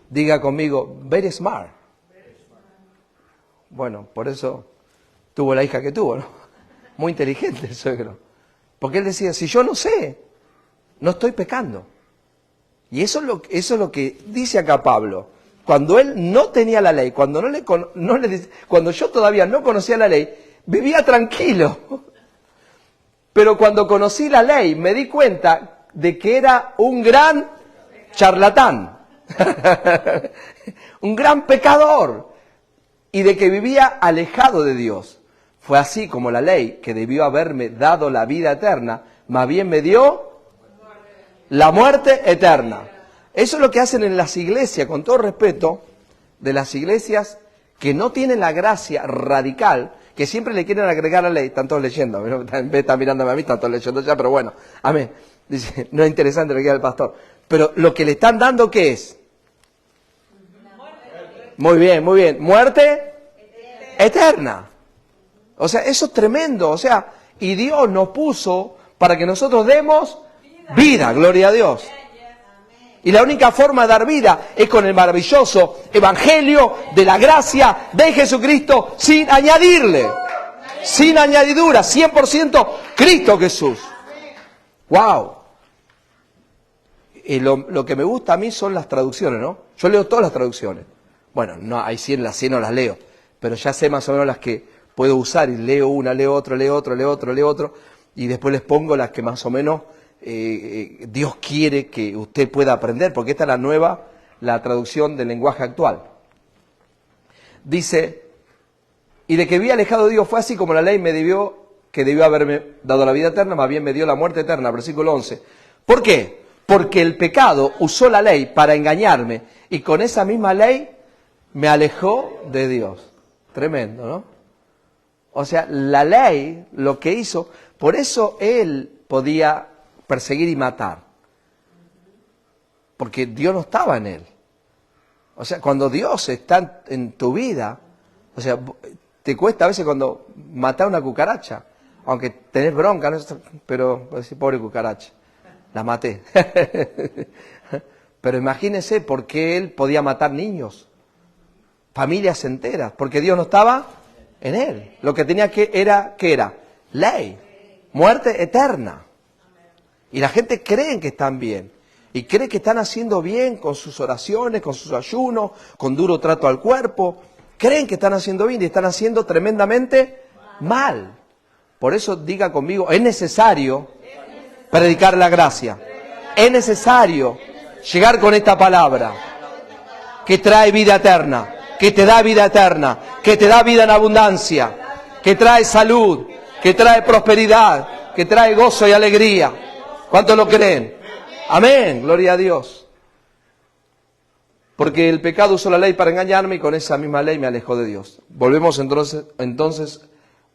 Diga conmigo, very smart. Bueno, por eso tuvo la hija que tuvo, ¿no? Muy inteligente el suegro. Porque él decía, si yo no sé, no estoy pecando. Y eso es lo que dice acá Pablo. Cuando él no tenía la ley, cuando cuando yo todavía no conocía la ley, vivía tranquilo. Pero cuando conocí la ley, me di cuenta de que era un gran charlatán, un gran pecador, y de que vivía alejado de Dios. Fue así como la ley, que debió haberme dado la vida eterna, más bien me dio la muerte eterna. Eso es lo que hacen en las iglesias, con todo respeto, de las iglesias que no tienen la gracia radical, que siempre le quieren agregar a la ley. Están todos leyendo, en vez de estar mirándome a mí, están todos leyendo ya, pero bueno, amén. Dice, no es interesante lo que diga el pastor. Pero lo que le están dando, ¿qué es? Muy bien, muy bien. Muerte eterna. O sea, eso es tremendo. O sea, y Dios nos puso para que nosotros demos vida, gloria a Dios. Y la única forma de dar vida es con el maravilloso evangelio de la gracia de Jesucristo, sin añadirle, sin añadidura, 100% Cristo Jesús. ¡Wow! Y lo que me gusta a mí son las traducciones, ¿no? Yo leo todas las traducciones. Bueno, no, hay 100 no las leo, pero ya sé más o menos las que puedo usar y leo una, leo otro, y después les pongo las que más o menos Dios quiere que usted pueda aprender, porque esta es la traducción del lenguaje actual. Dice, y de que vi alejado de Dios fue así como la ley que debió haberme dado la vida eterna, más bien me dio la muerte eterna, versículo 11. ¿Por qué? Porque el pecado usó la ley para engañarme y con esa misma ley me alejó de Dios. Tremendo, ¿no? O sea, la ley lo que hizo, por eso él podía perseguir y matar. Porque Dios no estaba en él. O sea, cuando Dios está en tu vida, o sea, te cuesta a veces cuando matar una cucaracha, aunque tenés bronca, ¿no? Pero, pobre cucaracha, la maté. Pero imagínense por qué él podía matar niños, familias enteras, porque Dios no estaba en él. Lo que tenía ¿qué era? Ley, muerte eterna. Y la gente cree que están bien. Y cree que están haciendo bien con sus oraciones, con sus ayunos, con duro trato al cuerpo. Creen que están haciendo bien y están haciendo tremendamente mal. Por eso diga conmigo, es necesario predicar la gracia. Es necesario llegar con esta palabra que trae vida eterna, que te da vida eterna, que te da vida en abundancia, que trae salud, que trae prosperidad, que trae gozo y alegría. ¿Cuántos lo creen? Amén, gloria a Dios. Porque el pecado usó la ley para engañarme y con esa misma ley me alejó de Dios. Volvemos entonces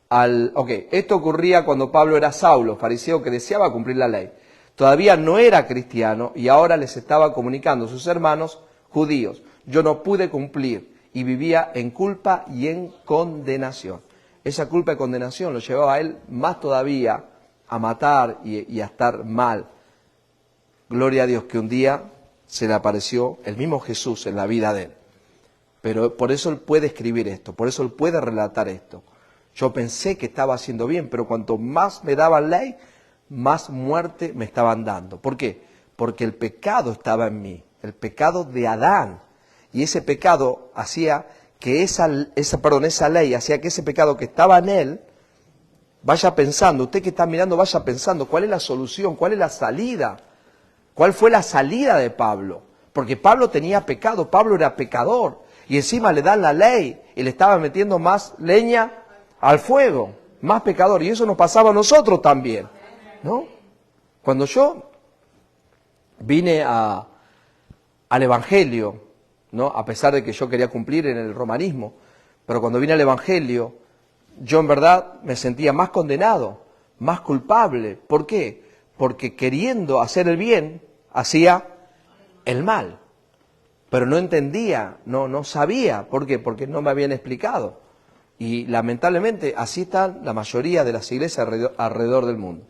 al... Ok, esto ocurría cuando Pablo era Saulo, fariseo que deseaba cumplir la ley. Todavía no era cristiano y ahora les estaba comunicando a sus hermanos judíos. Yo no pude cumplir y vivía en culpa y en condenación. Esa culpa y condenación lo llevaba a él más todavía a matar y a estar mal. Gloria a Dios que un día se le apareció el mismo Jesús en la vida de él. Pero por eso él puede escribir esto, por eso él puede relatar esto. Yo pensé que estaba haciendo bien, pero cuanto más me daban ley, más muerte me estaban dando. ¿Por qué? Porque el pecado estaba en mí, el pecado de Adán. Y ese pecado hacía que esa ley hacía que ese pecado que estaba en él, vaya pensando, usted que está mirando, vaya pensando, ¿cuál es la solución? ¿Cuál es la salida? ¿Cuál fue la salida de Pablo? Porque Pablo tenía pecado, Pablo era pecador. Y encima le dan la ley y le estaba metiendo más leña al fuego, más pecador. Y eso nos pasaba a nosotros también, ¿no? Cuando yo vine al Evangelio, ¿no? A pesar de que yo quería cumplir en el romanismo, pero cuando vine al Evangelio, yo en verdad me sentía más condenado, más culpable. ¿Por qué? Porque queriendo hacer el bien, hacía el mal. Pero no entendía, no sabía. ¿Por qué? Porque no me habían explicado. Y lamentablemente así están la mayoría de las iglesias alrededor del mundo.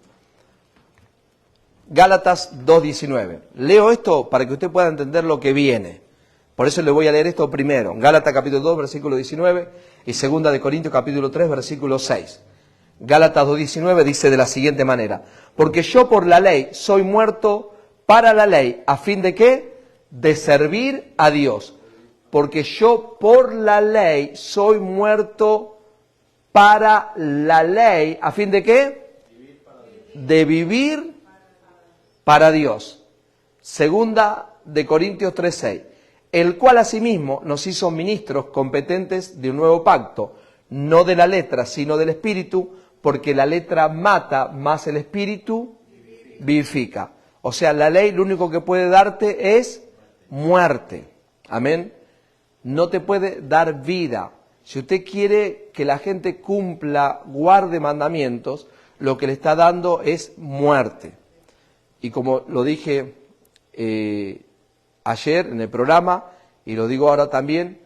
Gálatas 2:19. Leo esto para que usted pueda entender lo que viene. Por eso le voy a leer esto primero. Gálatas capítulo 2, versículo 19 y 2 de Corintios capítulo 3, versículo 6. Gálatas 2:19 dice de la siguiente manera: porque yo por la ley soy muerto para la ley, ¿a fin de qué? De servir a Dios. Porque yo por la ley soy muerto para la ley, ¿a fin de qué? De vivir para Dios. Segunda de Corintios 3:6. El cual asimismo nos hizo ministros competentes de un nuevo pacto, no de la letra, sino del espíritu, porque la letra mata, más el espíritu vivifica. O sea, la ley lo único que puede darte es muerte. Amén. No te puede dar vida. Si usted quiere que la gente cumpla, guarde mandamientos, lo que le está dando es muerte. Y como lo dije ayer en el programa, y lo digo ahora también,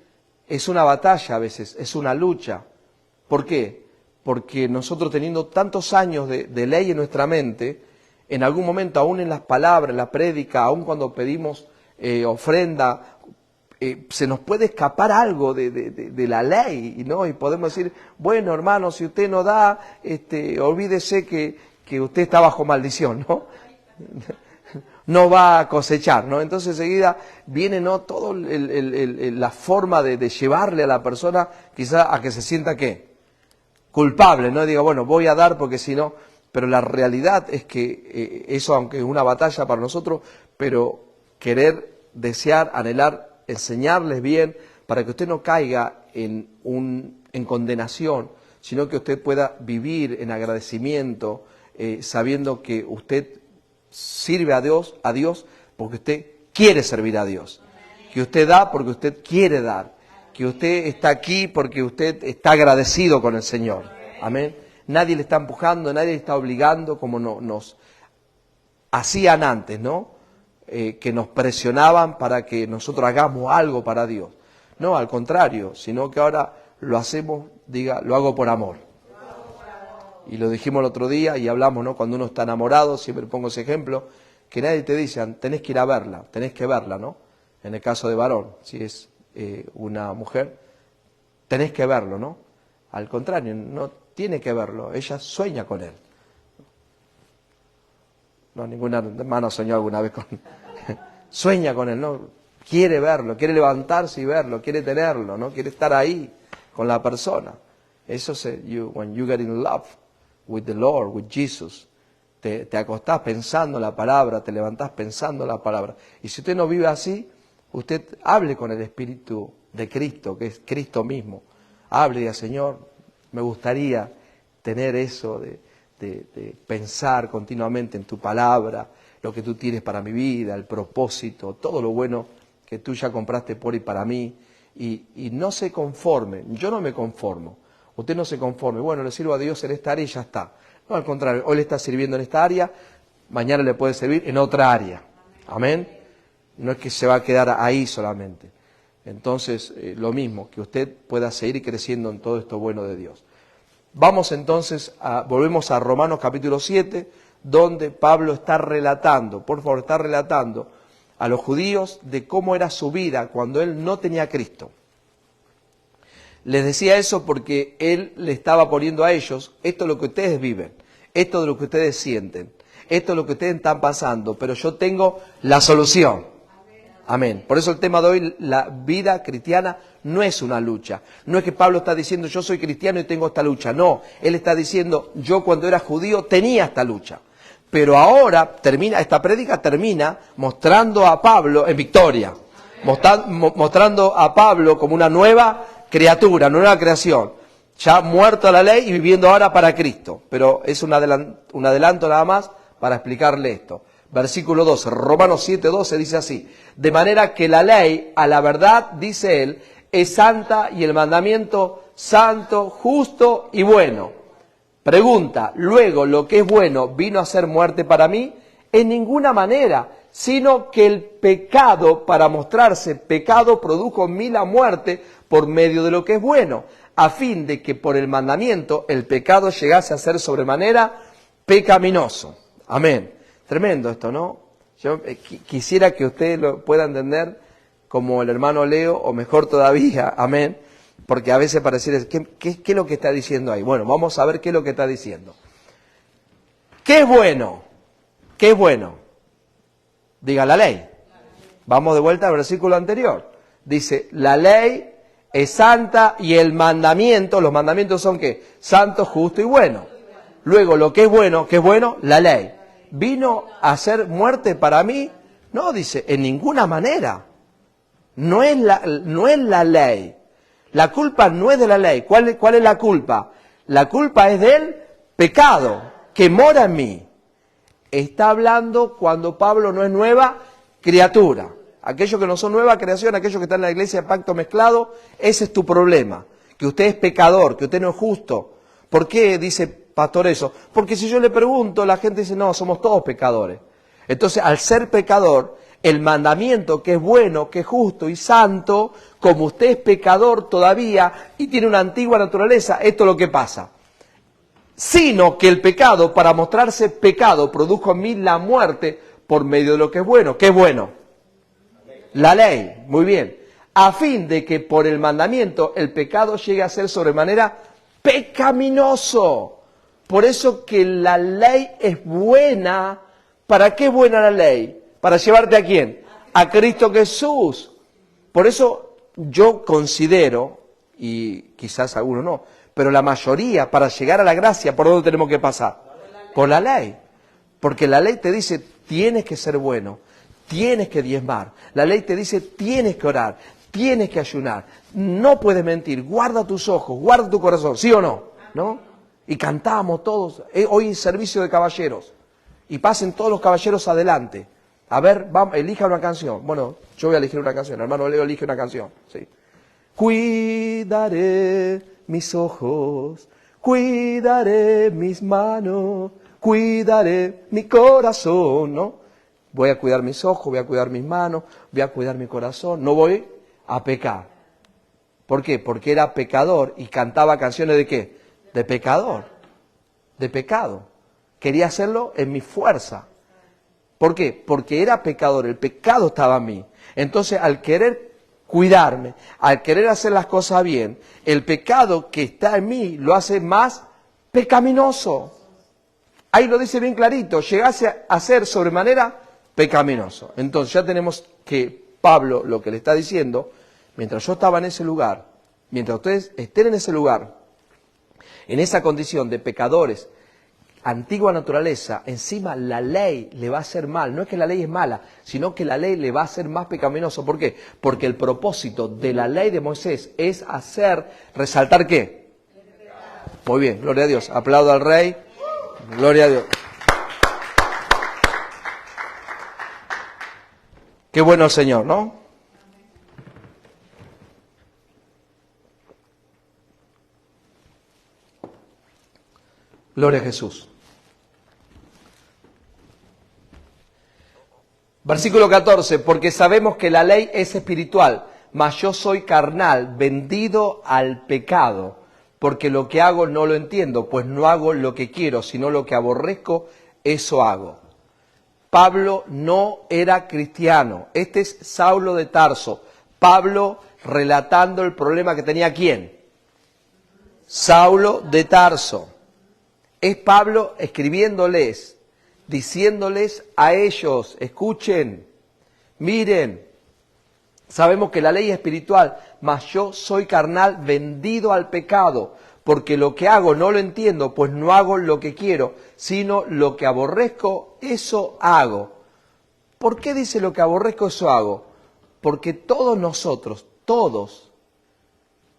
es una batalla a veces, es una lucha. ¿Por qué? Porque nosotros teniendo tantos años de ley en nuestra mente, en algún momento, aún en las palabras, en la prédica, aún cuando pedimos ofrenda, se nos puede escapar algo de la ley, ¿no? Y podemos decir, bueno, hermano, si usted no da, olvídese que usted está bajo maldición, ¿no? No va a cosechar, ¿no? Entonces enseguida viene, ¿no?, todo la forma de llevarle a la persona quizá a que se sienta, ¿qué? Culpable, ¿no? Diga, bueno, voy a dar porque si no... Pero la realidad es que eso, aunque es una batalla para nosotros, pero querer, desear, anhelar, enseñarles bien para que usted no caiga en condenación, sino que usted pueda vivir en agradecimiento, sabiendo que usted sirve a Dios porque usted quiere servir a Dios, que usted da porque usted quiere dar, que usted está aquí porque usted está agradecido con el Señor. Amén. Nadie le está empujando, nadie le está obligando como nos hacían antes, ¿no? Que nos presionaban para que nosotros hagamos algo para Dios. No, al contrario, sino que ahora lo hacemos, lo hago por amor. Y lo dijimos el otro día y hablamos, ¿no? Cuando uno está enamorado, siempre pongo ese ejemplo, que nadie te dice, tenés que ir a verla, tenés que verla, ¿no? En el caso de varón, si es una mujer, tenés que verlo, ¿no? Al contrario, no tiene que verlo, ella sueña con él. No, ninguna hermana soñó alguna vez con... Sueña con él, ¿no? Quiere verlo, quiere levantarse y verlo, quiere tenerlo, ¿no? Quiere estar ahí con la persona. Eso es, when you get in love with the Lord, with Jesus, te acostás pensando la palabra, te levantás pensando la palabra. Y si usted no vive así, usted hable con el Espíritu de Cristo, que es Cristo mismo. Hable y diga, Señor, me gustaría tener eso de pensar continuamente en tu palabra, lo que tú tienes para mi vida, el propósito, todo lo bueno que tú ya compraste por y para mí. Y no se conforme, yo no me conformo. Usted no se conforme, bueno, le sirvo a Dios en esta área y ya está. No, al contrario, hoy le está sirviendo en esta área, mañana le puede servir en otra área. Amén. No es que se va a quedar ahí solamente. Entonces, lo mismo, que usted pueda seguir creciendo en todo esto bueno de Dios. Vamos entonces, volvemos a Romanos capítulo 7, donde Pablo está relatando, por favor, está relatando a los judíos de cómo era su vida cuando él no tenía a Cristo. Les decía eso porque él le estaba poniendo a ellos, esto es lo que ustedes viven, esto es lo que ustedes sienten, esto es lo que ustedes están pasando, pero yo tengo la solución. Amén. Por eso el tema de hoy, la vida cristiana no es una lucha. No es que Pablo está diciendo yo soy cristiano y tengo esta lucha. No, él está diciendo yo cuando era judío tenía esta lucha. Pero ahora esta prédica termina mostrando a Pablo en victoria, mostrando a Pablo como una nueva criatura, nueva creación, ya muerto a la ley y viviendo ahora para Cristo. Pero es un adelanto nada más para explicarle esto. Versículo 12, Romanos 7:12 dice así: de manera que la ley, a la verdad, dice él, es santa y el mandamiento santo, justo y bueno. Pregunta, luego, ¿lo que es bueno vino a ser muerte para mí? En ninguna manera, sino que el pecado, para mostrarse pecado, produjo en mí la muerte por medio de lo que es bueno, a fin de que por el mandamiento el pecado llegase a ser sobremanera pecaminoso. Amén. Tremendo esto, ¿no? Yo quisiera que usted lo pueda entender como el hermano Leo, o mejor todavía, amén, porque a veces pareciera, ¿qué es lo que está diciendo ahí? Bueno, vamos a ver qué es lo que está diciendo. ¿Qué es bueno? ¿Qué es bueno? Diga la ley. Vamos de vuelta al versículo anterior. Dice, la ley es santa y el mandamiento, los mandamientos son ¿qué? Santo, justo y bueno. Luego, lo que es bueno, ¿qué es bueno? La ley. ¿Vino a hacer muerte para mí? No, dice, en ninguna manera. No es la ley. La culpa no es de la ley. ¿Cuál es la culpa? La culpa es del pecado que mora en mí. Está hablando cuando Pablo no es nueva criatura. Aquellos que no son nueva creación, aquellos que están en la iglesia de pacto mezclado, ese es tu problema. Que usted es pecador, que usted no es justo. ¿Por qué dice pastor eso? Porque si yo le pregunto, la gente dice, no, somos todos pecadores. Entonces, al ser pecador, el mandamiento que es bueno, que es justo y santo, como usted es pecador todavía y tiene una antigua naturaleza, esto es lo que pasa. Sino que el pecado, para mostrarse pecado, produjo en mí la muerte por medio de lo que es bueno. ¿Qué es bueno? La ley, muy bien. A fin de que por el mandamiento el pecado llegue a ser sobremanera pecaminoso. Por eso que la ley es buena. ¿Para qué es buena la ley? ¿Para llevarte a quién? A Cristo Jesús. Por eso yo considero, y quizás algunos no, pero la mayoría, para llegar a la gracia, ¿por dónde tenemos que pasar? Por la ley. Porque la ley te dice, tienes que ser bueno, tienes que diezmar. La ley te dice, tienes que orar, tienes que ayunar, no puedes mentir, guarda tus ojos, guarda tu corazón, ¿sí o no? ¿No? Y cantamos todos, hoy es servicio de caballeros, y pasen todos los caballeros adelante. A ver, vamos, elija una canción. Bueno, yo voy a elegir una canción, hermano Leo elige una canción, ¿sí? Cuidaré mis ojos, cuidaré mis manos, cuidaré mi corazón, ¿no? Voy a cuidar mis ojos, voy a cuidar mis manos, voy a cuidar mi corazón, no voy a pecar. ¿Por qué? Porque era pecador y cantaba canciones de ¿qué? De pecador, de pecado. Quería hacerlo en mi fuerza. ¿Por qué? Porque era pecador, el pecado estaba en mí. Entonces, al querer cuidarme, al querer hacer las cosas bien, el pecado que está en mí lo hace más pecaminoso. Ahí lo dice bien clarito, llegase a ser sobremanera pecaminoso. Entonces ya tenemos que Pablo lo que le está diciendo, mientras yo estaba en ese lugar, mientras ustedes estén en ese lugar, en esa condición de pecadores, antigua naturaleza, encima la ley le va a hacer mal. No es que la ley es mala, sino que la ley le va a hacer más pecaminoso. ¿Por qué? Porque el propósito de la ley de Moisés es resaltar ¿qué? Muy bien, gloria a Dios. Aplaudo al Rey. Gloria a Dios. Qué bueno el Señor, ¿no? Gloria a Jesús. Versículo 14, porque sabemos que la ley es espiritual, mas yo soy carnal, vendido al pecado, porque lo que hago no lo entiendo, pues no hago lo que quiero, sino lo que aborrezco, eso hago. Pablo no era cristiano, este es Saulo de Tarso. Pablo relatando el problema que tenía ¿quién? Saulo de Tarso. Es Pablo escribiéndoles, diciéndoles a ellos, escuchen, miren, sabemos que la ley es espiritual, mas yo soy carnal, vendido al pecado, porque lo que hago no lo entiendo, pues no hago lo que quiero, sino lo que aborrezco, eso hago. ¿Por qué dice lo que aborrezco, eso hago? Porque todos nosotros, todos,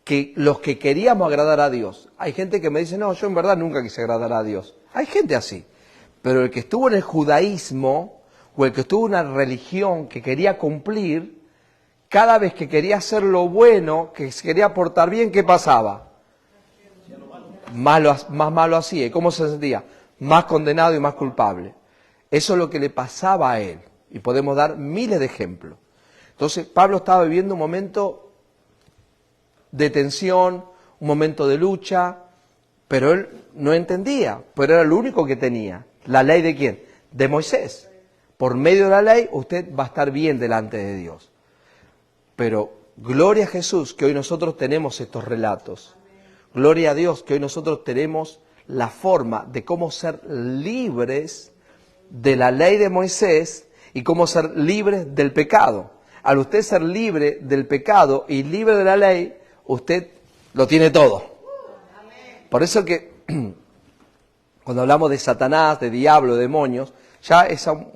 que los que queríamos agradar a Dios, hay gente que me dice, no, yo en verdad nunca quise agradar a Dios. Hay gente así, pero el que estuvo en el judaísmo, o el que estuvo en una religión que quería cumplir, cada vez que quería hacer lo bueno, que se quería portar bien, ¿qué pasaba? Más malo hacía. ¿Y cómo se sentía? Más condenado y más culpable. Eso es lo que le pasaba a él. Y podemos dar miles de ejemplos. Entonces, Pablo estaba viviendo un momento de tensión, un momento de lucha, pero él no entendía, pero era lo único que tenía. ¿La ley de quién? De Moisés. Por medio de la ley, usted va a estar bien delante de Dios. Pero gloria a Jesús que hoy nosotros tenemos estos relatos. Gloria a Dios que hoy nosotros tenemos la forma de cómo ser libres de la ley de Moisés y cómo ser libres del pecado. Al usted ser libre del pecado y libre de la ley, usted lo tiene todo. Por eso que cuando hablamos de Satanás, de diablo, de demonios, ya esa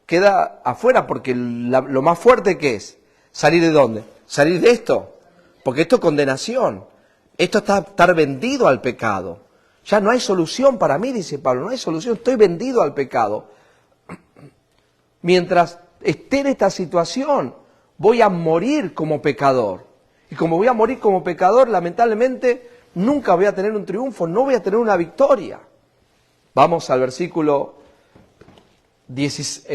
queda afuera, porque lo más fuerte que es, ¿salir de dónde? Salir de esto, porque esto es condenación, esto es estar vendido al pecado. Ya no hay solución para mí, dice Pablo, no hay solución, estoy vendido al pecado. Mientras esté en esta situación, voy a morir como pecador. Y como voy a morir como pecador, lamentablemente, nunca voy a tener un triunfo, no voy a tener una victoria. Vamos al versículo 10,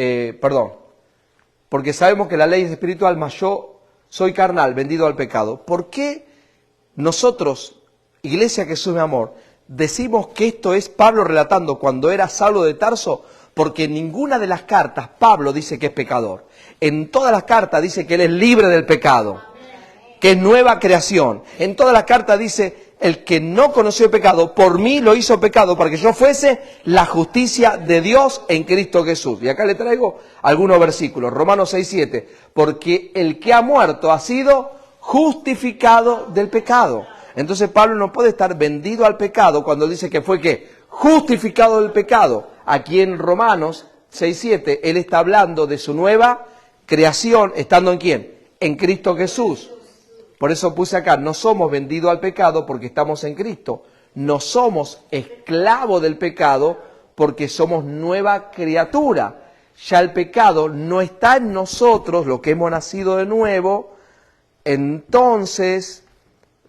porque sabemos que la ley es espiritual, mas yo soy carnal, vendido al pecado. ¿Por qué nosotros, Iglesia Jesús mi amor, decimos que esto es Pablo relatando cuando era Saulo de Tarso? Porque en ninguna de las cartas Pablo dice que es pecador. En todas las cartas dice que él es libre del pecado, que es nueva creación. En todas las cartas dice, el que no conoció el pecado, por mí lo hizo pecado, para que yo fuese la justicia de Dios en Cristo Jesús. Y acá le traigo algunos versículos. Romanos 6:7. Porque el que ha muerto ha sido justificado del pecado. Entonces Pablo no puede estar vendido al pecado cuando dice que fue ¿qué? Justificado del pecado. Aquí en Romanos 6:7, él está hablando de su nueva creación, estando ¿en quién? En Cristo Jesús. Por eso puse acá, no somos vendidos al pecado porque estamos en Cristo. No somos esclavos del pecado porque somos nueva criatura. Ya el pecado no está en nosotros, lo que hemos nacido de nuevo. Entonces,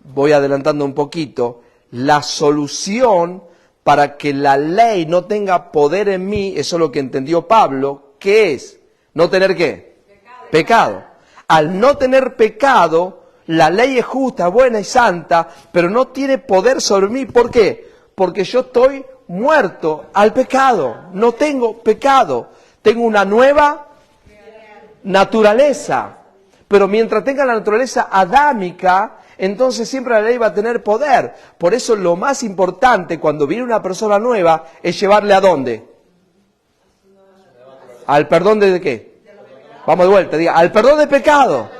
voy adelantando un poquito, la solución para que la ley no tenga poder en mí, eso es lo que entendió Pablo, ¿qué es? ¿No tener qué? Pecado. Al no tener pecado, la ley es justa, buena y santa, pero no tiene poder sobre mí. ¿Por qué? Porque yo estoy muerto al pecado, no tengo pecado, tengo una nueva naturaleza. Pero mientras tenga la naturaleza adámica, entonces siempre la ley va a tener poder. Por eso lo más importante cuando viene una persona nueva es llevarle ¿a dónde? ¿Al perdón de qué? Vamos de vuelta, diga, al perdón de pecado.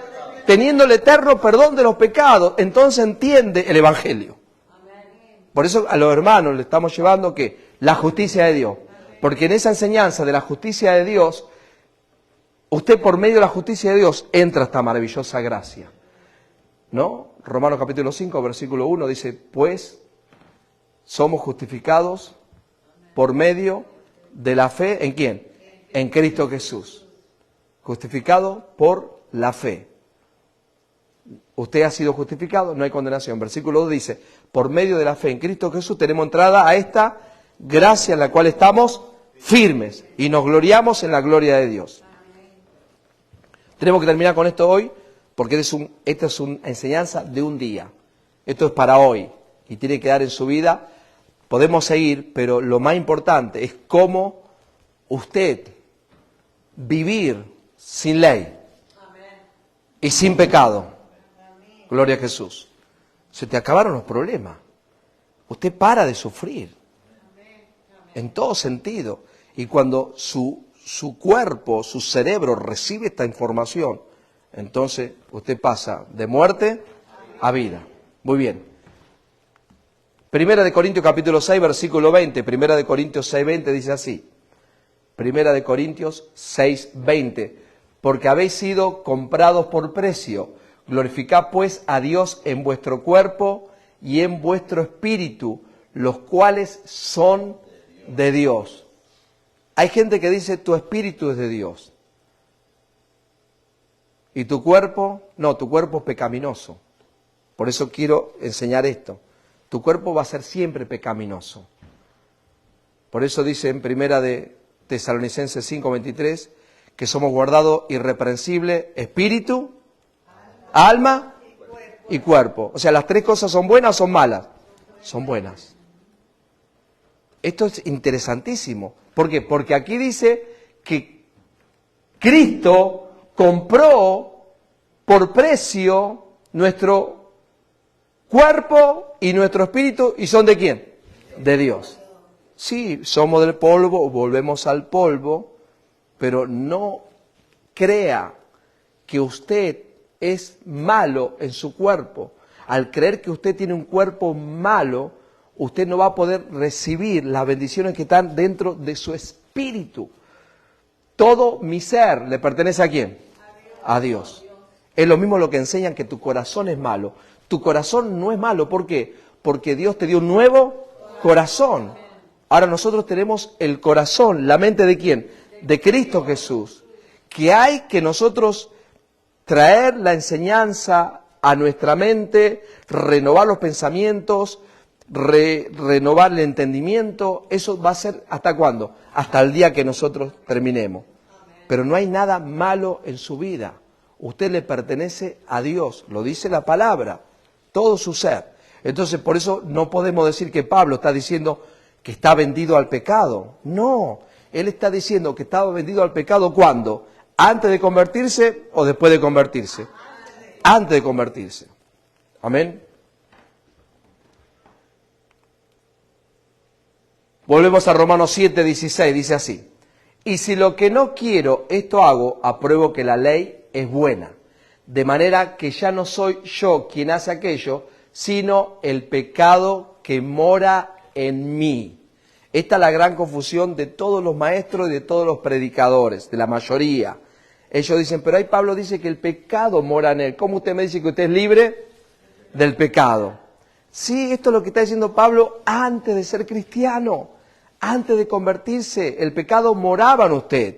Teniendo el eterno perdón de los pecados, entonces entiende el Evangelio. Por eso a los hermanos le estamos llevando ¿qué? La justicia de Dios. Porque en esa enseñanza de la justicia de Dios, usted por medio de la justicia de Dios entra a esta maravillosa gracia. ¿No? Romanos capítulo 5, versículo 1 dice, pues somos justificados por medio de la fe, ¿en quién? En Cristo Jesús. Justificado por la fe. Usted ha sido justificado, no hay condenación. Versículo 2 dice, por medio de la fe en Cristo Jesús tenemos entrada a esta gracia en la cual estamos firmes y nos gloriamos en la gloria de Dios. Tenemos que terminar con esto hoy, porque esta es una enseñanza de un día. Esto es para hoy y tiene que quedar en su vida. Podemos seguir, pero lo más importante es cómo usted vivir sin ley y sin pecado. Gloria a Jesús. Se te acabaron los problemas. Usted para de sufrir. En todo sentido. Y cuando su cuerpo, su cerebro recibe esta información, entonces usted pasa de muerte a vida. Muy bien. Primera de Corintios capítulo 6, versículo 20. Primera de Corintios 6, 20 dice así. Primera de Corintios 6, 20. Porque habéis sido comprados por precio. Glorificad pues a Dios en vuestro cuerpo y en vuestro espíritu, los cuales son de Dios. Hay gente que dice, tu espíritu es de Dios. ¿Y tu cuerpo? No, tu cuerpo es pecaminoso. Por eso quiero enseñar esto. Tu cuerpo va a ser siempre pecaminoso. Por eso dice en Primera de Tesalonicenses 5:23 que somos guardados irreprensible espíritu, alma y cuerpo. O sea, las tres cosas son buenas o son malas. Son buenas. Esto es interesantísimo. ¿Por qué? Porque aquí dice que Cristo compró por precio nuestro cuerpo y nuestro espíritu. ¿Y son de quién? De Dios. Sí, somos del polvo, volvemos al polvo, pero no crea que usted es malo en su cuerpo. Al creer que usted tiene un cuerpo malo, usted no va a poder recibir las bendiciones que están dentro de su espíritu. Todo mi ser le pertenece ¿a quién? A Dios. Es lo mismo lo que enseñan que tu corazón es malo. Tu corazón no es malo. ¿Por qué? Porque Dios te dio un nuevo corazón. Ahora nosotros tenemos el corazón, la mente ¿de quién? De Cristo Jesús. Que hay que nosotros traer la enseñanza a nuestra mente, renovar los pensamientos, renovar el entendimiento. Eso va a ser ¿hasta cuándo? Hasta el día que nosotros terminemos. Pero no hay nada malo en su vida. Usted le pertenece a Dios, lo dice la palabra, todo su ser. Entonces por eso no podemos decir que Pablo está diciendo que está vendido al pecado. No, él está diciendo que estaba vendido al pecado ¿cuándo? ¿Antes de convertirse o después de convertirse? Antes de convertirse. Amén. Volvemos a Romanos 7, 16, dice así. Y si lo que no quiero, esto hago, apruebo que la ley es buena. De manera que ya no soy yo quien hace aquello, sino el pecado que mora en mí. Esta es la gran confusión de todos los maestros y de todos los predicadores, de la mayoría. Ellos dicen, pero ahí Pablo dice que el pecado mora en él. ¿Cómo usted me dice que usted es libre del pecado? Sí, esto es lo que está diciendo Pablo antes de ser cristiano, antes de convertirse. El pecado moraba en usted,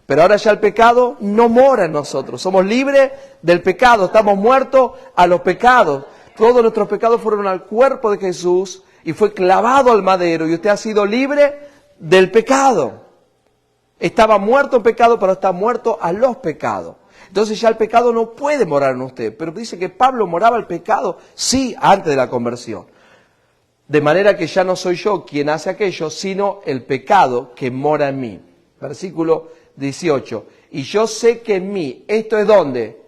pero ahora ya el pecado no mora en nosotros. Somos libres del pecado, estamos muertos a los pecados. Todos nuestros pecados fueron al cuerpo de Jesús y fue clavado al madero y usted ha sido libre del pecado. Estaba muerto en pecado, pero está muerto a los pecados. Entonces ya el pecado no puede morar en usted. Pero dice que Pablo moraba el pecado, sí, antes de la conversión. De manera que ya no soy yo quien hace aquello, sino el pecado que mora en mí. Versículo 18. Y yo sé que en mí, ¿esto es dónde?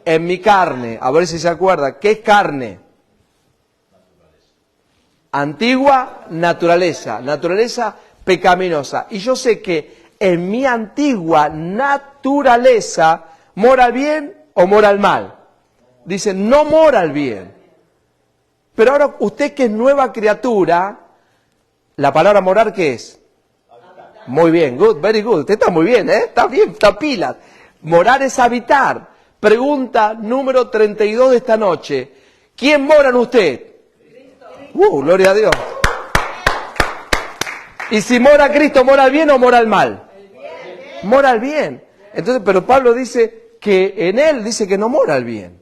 En mi carne. A ver si se acuerda. ¿Qué es carne? Antigua naturaleza. Naturaleza pecaminosa. Y yo sé que en mi antigua naturaleza mora el bien o mora el mal. Dice, no mora el bien. Pero ahora usted que es nueva criatura, la palabra morar, ¿qué es? Muy bien, good, very good. Usted está muy bien, ¿eh? Está bien, está pilas. Morar es habitar. Pregunta número 32 de esta noche. ¿Quién mora en usted? Gloria a Dios. Y si mora Cristo, ¿mora el bien o mora el mal? Mora el bien. Entonces, pero Pablo dice que en él dice que no mora el bien.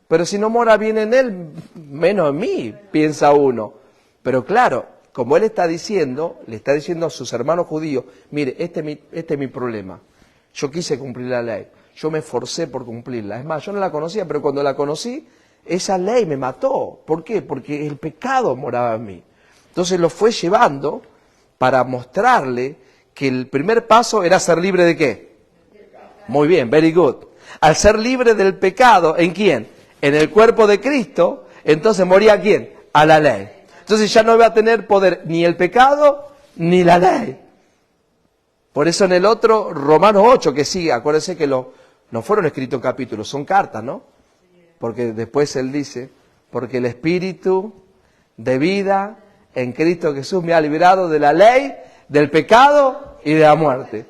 Pero si no mora bien en él, menos en mí, piensa uno. Pero claro, como él está diciendo, le está diciendo a sus hermanos judíos, mire, este es mi problema. Yo quise cumplir la ley. Yo me esforcé por cumplirla. Es más, yo no la conocía, pero cuando la conocí, esa ley me mató. ¿Por qué? Porque el pecado moraba en mí. Entonces lo fue llevando para mostrarle que el primer paso era ser libre ¿de qué? Muy bien, very good. Al ser libre del pecado, ¿en quién? En el cuerpo de Cristo, entonces moría ¿a quién? A la ley. Entonces ya no iba a tener poder ni el pecado ni la ley. Por eso en el otro, Romanos 8, que sí, acuérdense que no fueron escritos en capítulos, son cartas, ¿no? Porque después él dice, porque el Espíritu de vida en Cristo Jesús me ha librado de la ley, del pecado y de la muerte.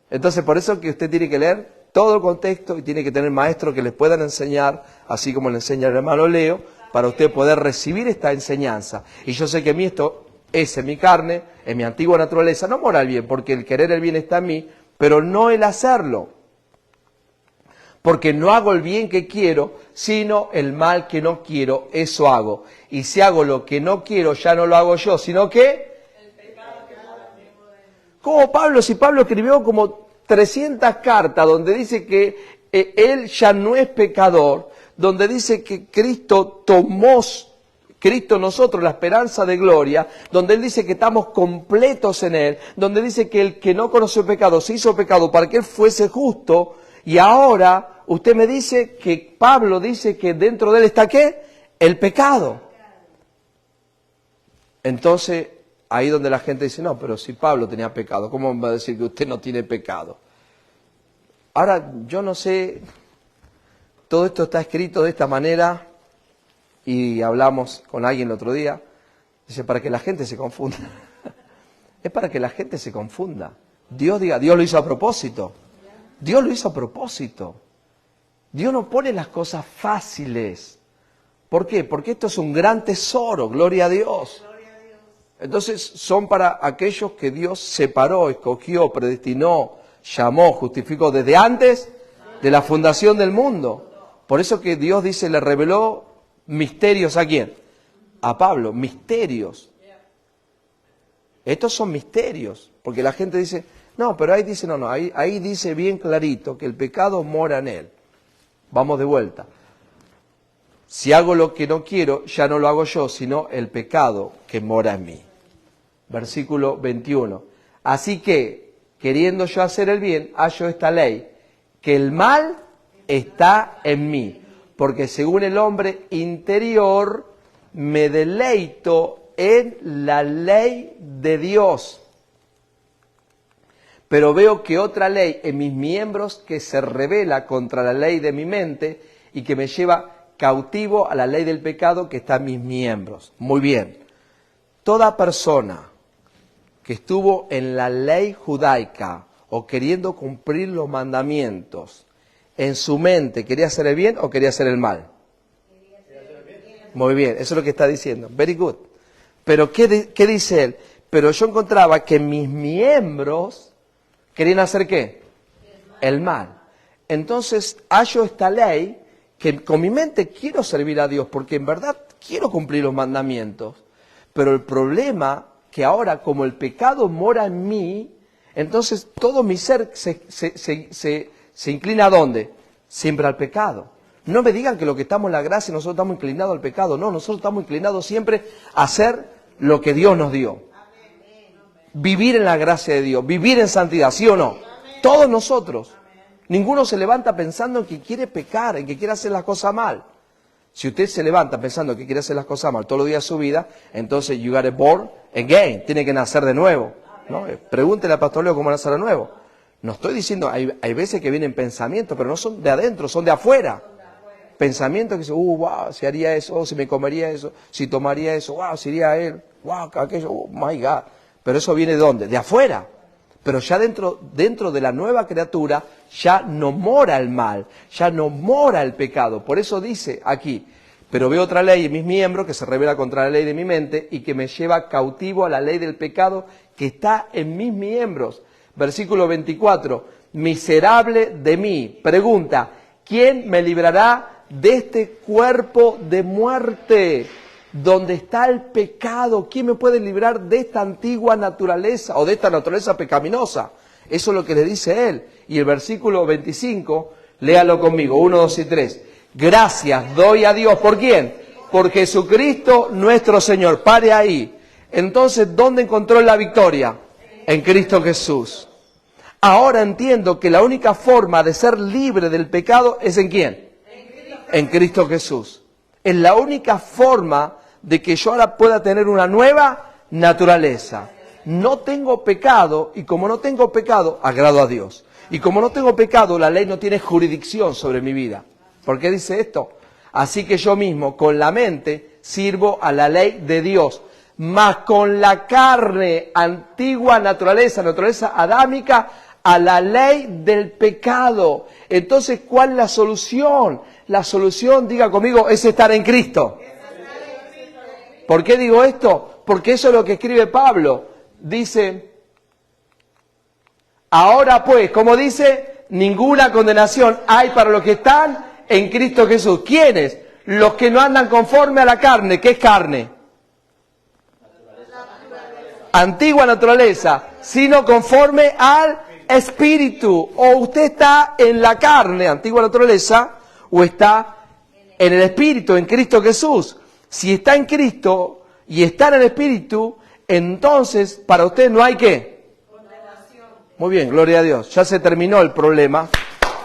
Entonces, por eso que usted tiene que leer todo el contexto y tiene que tener maestros que les puedan enseñar, así como le enseña el hermano Leo, para usted poder recibir esta enseñanza. Y yo sé que a mí esto es en mi carne, en mi antigua naturaleza, no mora el bien, porque el querer el bien está en mí, pero no el hacerlo. Porque no hago el bien que quiero, sino el mal que no quiero, eso hago. Y si hago lo que no quiero, ya no lo hago yo, sino que... Como Pablo, si Pablo escribió como 300 cartas donde dice que él ya no es pecador, donde dice que Cristo tomó, Cristo nosotros, la esperanza de gloria, donde él dice que estamos completos en él, donde dice que el que no conoció pecado se hizo pecado para que él fuese justo, y ahora usted me dice que Pablo dice que dentro de él está ¿qué? El pecado. Entonces, ahí donde la gente dice, no, pero si Pablo tenía pecado, ¿cómo va a decir que usted no tiene pecado? Ahora, yo no sé, todo esto está escrito de esta manera, y hablamos con alguien el otro día, dice, para que la gente se confunda. Es para que la gente se confunda. Dios diga, Dios lo hizo a propósito. Dios lo hizo a propósito. Dios no pone las cosas fáciles. ¿Por qué? Porque esto es un gran tesoro, gloria a Dios. Entonces son para aquellos que Dios separó, escogió, predestinó, llamó, justificó desde antes de la fundación del mundo. Por eso que Dios dice, le reveló misterios ¿a quién? A Pablo, misterios. Estos son misterios, porque la gente dice, no, pero ahí dice, no, ahí dice bien clarito que el pecado mora en él. Vamos de vuelta. Si hago lo que no quiero, ya no lo hago yo, sino el pecado que mora en mí. Versículo 21. Así que, queriendo yo hacer el bien, hallo esta ley, que el mal está en mí, porque según el hombre interior me deleito en la ley de Dios. Pero veo que otra ley en mis miembros que se rebela contra la ley de mi mente y que me lleva cautivo a la ley del pecado que está en mis miembros. Muy bien. Toda persona que estuvo en la ley judaica o queriendo cumplir los mandamientos, en su mente, ¿quería hacer el bien o quería hacer el mal? Muy bien, eso es lo que está diciendo. Very good. Pero ¿qué dice él? Pero yo encontraba que mis miembros querían hacer ¿qué? El mal. Entonces hallo esta ley que con mi mente quiero servir a Dios porque en verdad quiero cumplir los mandamientos. Pero el problema que ahora como el pecado mora en mí, entonces todo mi ser se inclina ¿a dónde? Siempre al pecado. No me digan que lo que estamos en la gracia nosotros estamos inclinados al pecado. No, nosotros estamos inclinados siempre a hacer lo que Dios nos dio. Vivir en la gracia de Dios, vivir en santidad, ¿sí o no? Todos nosotros. Ninguno se levanta pensando en que quiere pecar, en que quiere hacer las cosas mal. Si usted se levanta pensando que quiere hacer las cosas mal todos los días de su vida, entonces you got born again, tiene que nacer de nuevo, ¿no? Pregúntele al pastor Leo cómo nacer de nuevo. No estoy diciendo, hay veces que vienen pensamientos, pero no son de adentro, son de afuera. Pensamientos que dicen, wow, si haría eso, si me comería eso, si tomaría eso, wow, si iría a él, wow, aquello, oh my God. Pero eso viene de ¿dónde? De afuera. Pero ya dentro de la nueva criatura ya no mora el mal, ya no mora el pecado. Por eso dice aquí, pero veo otra ley en mis miembros que se revela contra la ley de mi mente y que me lleva cautivo a la ley del pecado que está en mis miembros. Versículo 24, miserable de mí. Pregunta, ¿quién me librará de este cuerpo de muerte? ¿Dónde está el pecado? ¿Quién me puede librar de esta antigua naturaleza o de esta naturaleza pecaminosa? Eso es lo que le dice él. Y el versículo 25, léalo conmigo, 1, 2 y 3. Gracias doy a Dios. ¿Por quién? Por Jesucristo nuestro Señor. Pare ahí. Entonces, ¿dónde encontró la victoria? En Cristo Jesús. Ahora entiendo que la única forma de ser libre del pecado es ¿en quién? En Cristo Jesús. Es la única forma de que yo ahora pueda tener una nueva naturaleza. No tengo pecado y como no tengo pecado, agrado a Dios. Y como no tengo pecado, la ley no tiene jurisdicción sobre mi vida. ¿Por qué dice esto? Así que yo mismo, con la mente, sirvo a la ley de Dios. Mas con la carne, antigua naturaleza adámica, a la ley del pecado. Entonces, ¿cuál es la solución? La solución, diga conmigo, es estar en Cristo. ¿Por qué digo esto? Porque eso es lo que escribe Pablo. Dice, ahora pues, como dice, ninguna condenación hay para los que están en Cristo Jesús. ¿Quiénes? Los que no andan conforme a la carne. ¿Qué es carne? Antigua naturaleza, sino conforme al Espíritu. O usted está en la carne, antigua naturaleza, o está en el Espíritu, en Cristo Jesús. Si está en Cristo y está en el Espíritu, entonces para usted no hay ¿qué? Condenación. Muy bien, gloria a Dios. Ya se terminó el problema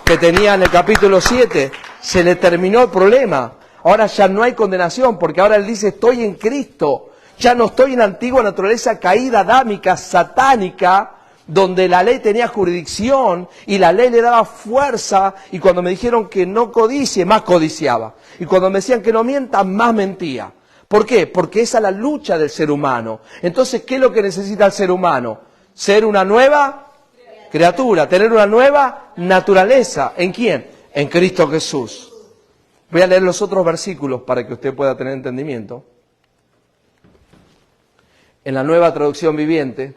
que tenía en el capítulo 7. Se le terminó el problema. Ahora ya no hay condenación, porque ahora él dice, estoy en Cristo. Ya no estoy en la antigua naturaleza caída, adámica, satánica, donde la ley tenía jurisdicción y la ley le daba fuerza, y cuando me dijeron que no codicie, más codiciaba. Y cuando me decían que no mienta, más mentía. ¿Por qué? Porque esa es la lucha del ser humano. Entonces, ¿qué es lo que necesita el ser humano? Ser una nueva criatura, tener una nueva naturaleza. ¿En quién? En Cristo Jesús. Voy a leer los otros versículos para que usted pueda tener entendimiento. En la Nueva Traducción Viviente,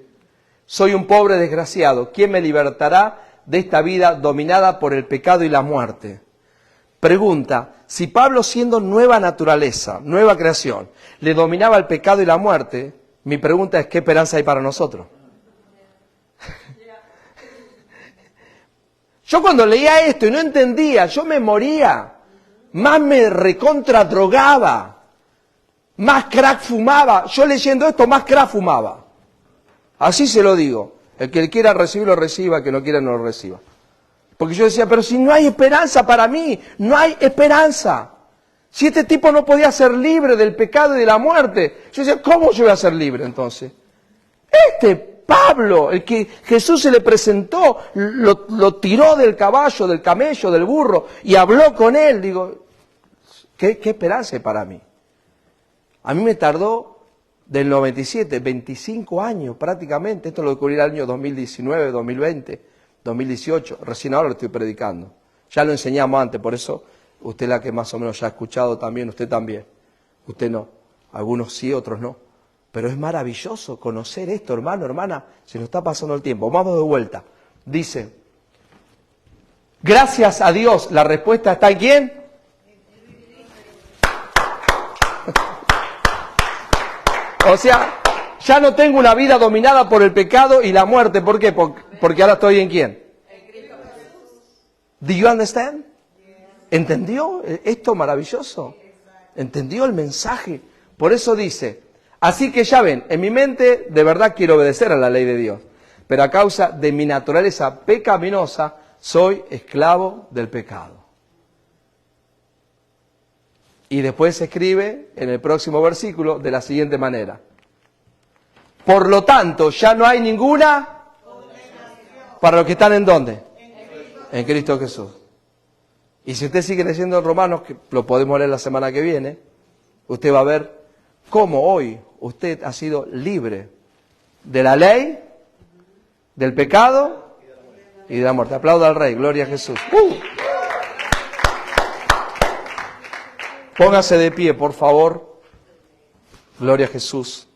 soy un pobre desgraciado, ¿quién me libertará de esta vida dominada por el pecado y la muerte? Pregunta, si Pablo siendo nueva naturaleza, nueva creación, le dominaba el pecado y la muerte, mi pregunta es, ¿qué esperanza hay para nosotros? Yo cuando leía esto y no entendía, yo me moría, más me recontradrogaba. Más crack fumaba. Yo leyendo esto, más crack fumaba. Así se lo digo. El que quiera recibir, lo reciba. El que no quiera, no lo reciba. Porque yo decía, pero si no hay esperanza para mí, no hay esperanza. Si este tipo no podía ser libre del pecado y de la muerte. Yo decía, ¿cómo yo voy a ser libre entonces? Pablo, el que Jesús se le presentó, lo tiró del caballo, del camello, del burro, y habló con él. Digo, ¿qué esperanza hay para mí? A mí me tardó del 97, 25 años prácticamente. Esto lo descubrí el año 2019, 2020, 2018. Recién ahora lo estoy predicando. Ya lo enseñamos antes, por eso usted la que más o menos ya ha escuchado también, usted también. Usted no. Algunos sí, otros no. Pero es maravilloso conocer esto, hermano, hermana. Se nos está pasando el tiempo. Vamos de vuelta. Dice, gracias a Dios, la respuesta está en ¿quién? O sea, ya no tengo una vida dominada por el pecado y la muerte. ¿Por qué? Porque ahora estoy en ¿quién? En Cristo Jesús. ¿Do you understand? ¿Entendió esto maravilloso? ¿Entendió el mensaje? Por eso dice, así que ya ven, en mi mente de verdad quiero obedecer a la ley de Dios. Pero a causa de mi naturaleza pecaminosa, soy esclavo del pecado. Y después se escribe en el próximo versículo de la siguiente manera. Por lo tanto, ya no hay ninguna para los que están ¿en dónde? En Cristo Jesús. Y si usted sigue leyendo en Romanos, que lo podemos leer la semana que viene, usted va a ver cómo hoy usted ha sido libre de la ley, del pecado y de la muerte. Aplauda al Rey, gloria a Jesús. Póngase de pie, por favor. Gloria a Jesús.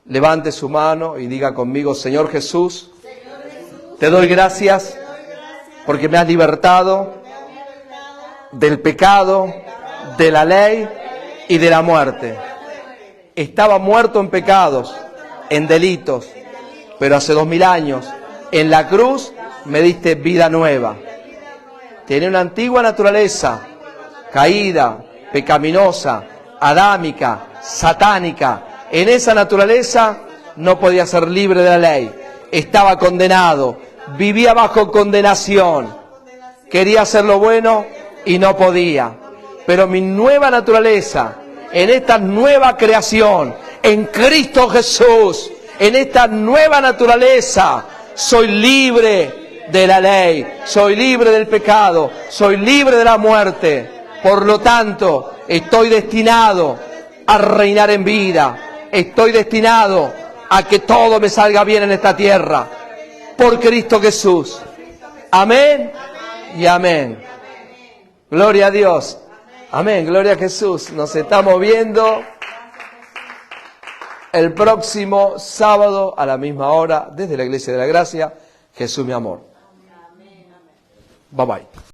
Levante su mano y diga conmigo, Señor Jesús, te doy gracias porque me has libertado del pecado, de la ley y de la muerte. Estaba muerto en pecados, en delitos, pero hace 2000 años, en la cruz, me diste vida nueva. Tenía una antigua naturaleza, caída, pecaminosa, adámica, satánica. En esa naturaleza no podía ser libre de la ley. Estaba condenado, vivía bajo condenación. Quería hacer lo bueno y no podía. Pero mi nueva naturaleza, en esta nueva creación, en Cristo Jesús, en esta nueva naturaleza, soy libre de la ley, soy libre del pecado, soy libre de la muerte. Por lo tanto, estoy destinado a reinar en vida. Estoy destinado a que todo me salga bien en esta tierra. Por Cristo Jesús. Amén y amén. Gloria a Dios. Amén, gloria a Jesús. Nos estamos viendo el próximo sábado a la misma hora desde la Iglesia de la Gracia. Jesús mi amor. Bye bye.